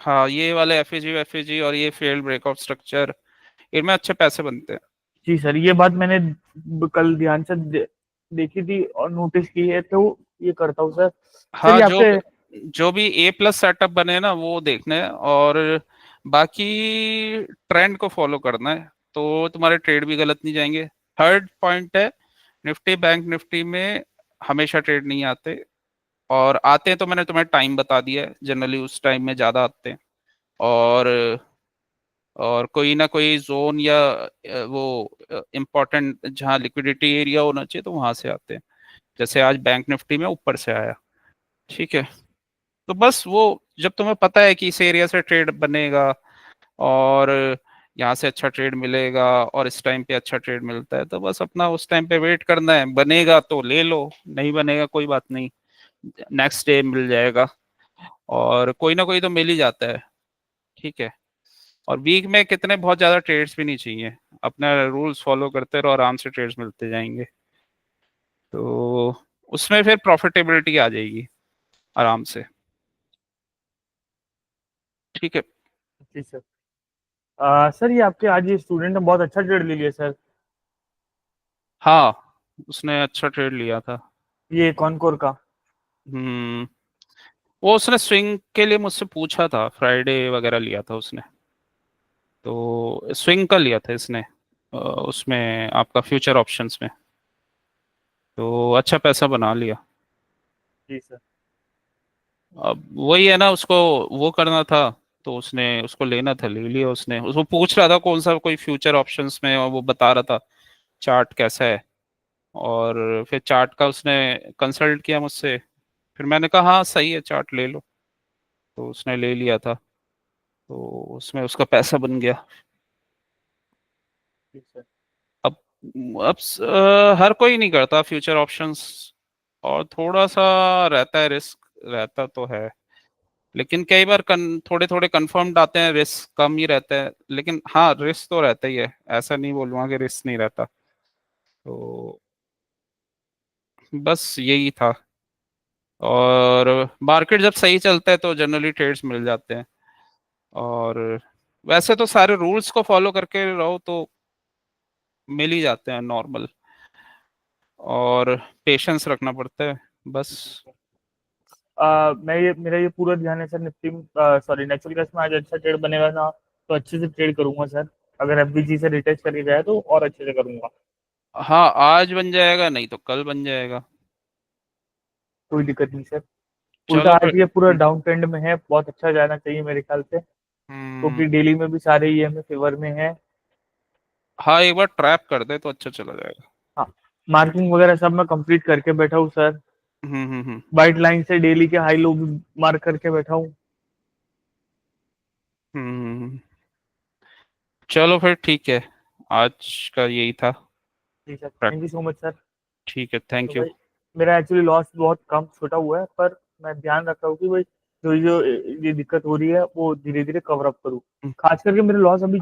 हाँ, ये वाले एफएजी और ये फेल्ड ब्रेकआउट स्ट्रक्चर, इनमें अच्छे पैसे बनते हैं। जी सर, ये बात मैंने कल ध्यान से देखी थी और नोटिस की है, तो ये करता हूँ सर। सर हाँ, ये जो आपके जो भी ए प्लस सेटअप बने ना वो देखने हैं, और बाकी ट्रेंड को फॉलो करना है, तो तुम्हारे ट्रेड भी गलत नहीं जाएंगे। थर्ड पॉइंट है, निफ्टी बैंक निफ्टी में हमेशा ट्रेड नहीं आते, और आते हैं तो मैंने तुम्हें टाइम बता दिया है, जनरली उस टाइम में ज्यादा आते हैं। और कोई ना कोई जोन या वो इम्पोर्टेंट जहाँ लिक्विडिटी एरिया होना चाहिए तो वहां से आते हैं। जैसे आज बैंक निफ्टी में ऊपर से आया। ठीक है, तो बस वो जब तुम्हें पता है कि इस एरिया से ट्रेड बनेगा और यहाँ से अच्छा ट्रेड मिलेगा और इस टाइम पे अच्छा ट्रेड मिलता है, तो बस अपना उस टाइम पे वेट करना है। बनेगा तो ले लो, नहीं बनेगा कोई बात नहीं, नेक्स्ट डे मिल जाएगा, और कोई ना कोई तो मिल ही जाता है। ठीक है, और वीक में कितने बहुत ज्यादा ट्रेड्स भी नहीं चाहिए, अपना रूल्स फॉलो करते रहो, आराम से ट्रेड्स मिलते जाएंगे, तो उसमें फिर प्रॉफिटेबिलिटी आ जाएगी आराम से। ठीक है। जी सर। सर ये आपके आज ये स्टूडेंट ने बहुत अच्छा ट्रेड ले लिया सर। हाँ, उसने अच्छा ट्रेड लिया था। ये कॉनकोर का। हम्म, वो उसने स्विंग के लिए मुझसे पूछा था, फ्राइडे वगैरह लिया था उसने, तो स्विंग का लिया था इसने, उसमें आपका फ्यूचर ऑप्शंस में, तो अच्छा पैसा बना लिया। जी सर। अब वही है ना, उसको वो करना था, तो उसने उसको लेना था, ले लिया उसने। उसको पूछ रहा था कौन सा कोई फ्यूचर ऑप्शंस में, और वो बता रहा था चार्ट कैसा है, और फिर चार्ट का उसने कंसल्ट किया मुझसे, फिर मैंने कहा हाँ सही है, चार्ट ले लो, तो उसने ले लिया था, तो उसमें उसका पैसा बन गया। जी सर। अब हर कोई नहीं करता फ्यूचर ऑप्शंस, और थोड़ा सा रहता है रिस्क, रहता तो है, लेकिन कई बार थोड़े थोड़े कंफर्म्ड आते हैं, रिस्क कम ही रहता है, लेकिन हाँ रिस्क तो रहता ही है, ऐसा नहीं बोलूंगा कि रिस्क नहीं रहता। तो बस यही था, और मार्केट जब सही चलता है तो जनरली ट्रेड्स मिल जाते हैं, और वैसे तो सारे रूल्स को फॉलो करके रहो तो मिल ही जाते हैं नॉर्मल, और पेशेंस रखना पड़ता है बस। मैं ये मेरा ये पूरा ध्यान है sir, Nifty sorry natural gas में आज अच्छा ट्रेड बनेगा ना, तो अच्छे से ट्रेड करूंगा सर। अगर एफबीजी से रिटेच करके गया तो और अच्छे से करूंगा। हाँ, आज बन जाएगा, नहीं तो कल बन जाएगा। कोई दिक्कत नहीं सर। उल्टा चलो फिर। आज ये पूरा डाउन ट्रेंड में है, बहुत अच्छा जाना चाहिए मेरे ख्याल से, हम्म, क्योंकि डेली में भी सारे ये हमें फेवर में है। हाँ, एक बार ट्रैप कर दे तो अच्छा चला जाएगा। हाँ, मार्किंग वगैरह सब मैं कंप्लीट करके बैठा हूँ सर। हम्म। वाइट लाइन से डेली के हाई लो भी मार्क करके बैठा हूँ। हम्म, चलो फिर ठीक है, आज का यही था। जी sir, thank you so much sir. ठीक है, तो थैंक यू। भाई मेरा एक्चुअली लॉस बहुत कम छोटा हुआ है, पर मैं ध्यान रख रहा हूँ कि भाई जो जो ये दिक्कत हो रही है वो धीरे धीरे कवर अप करूँ। खास करके मेरे लॉस अभी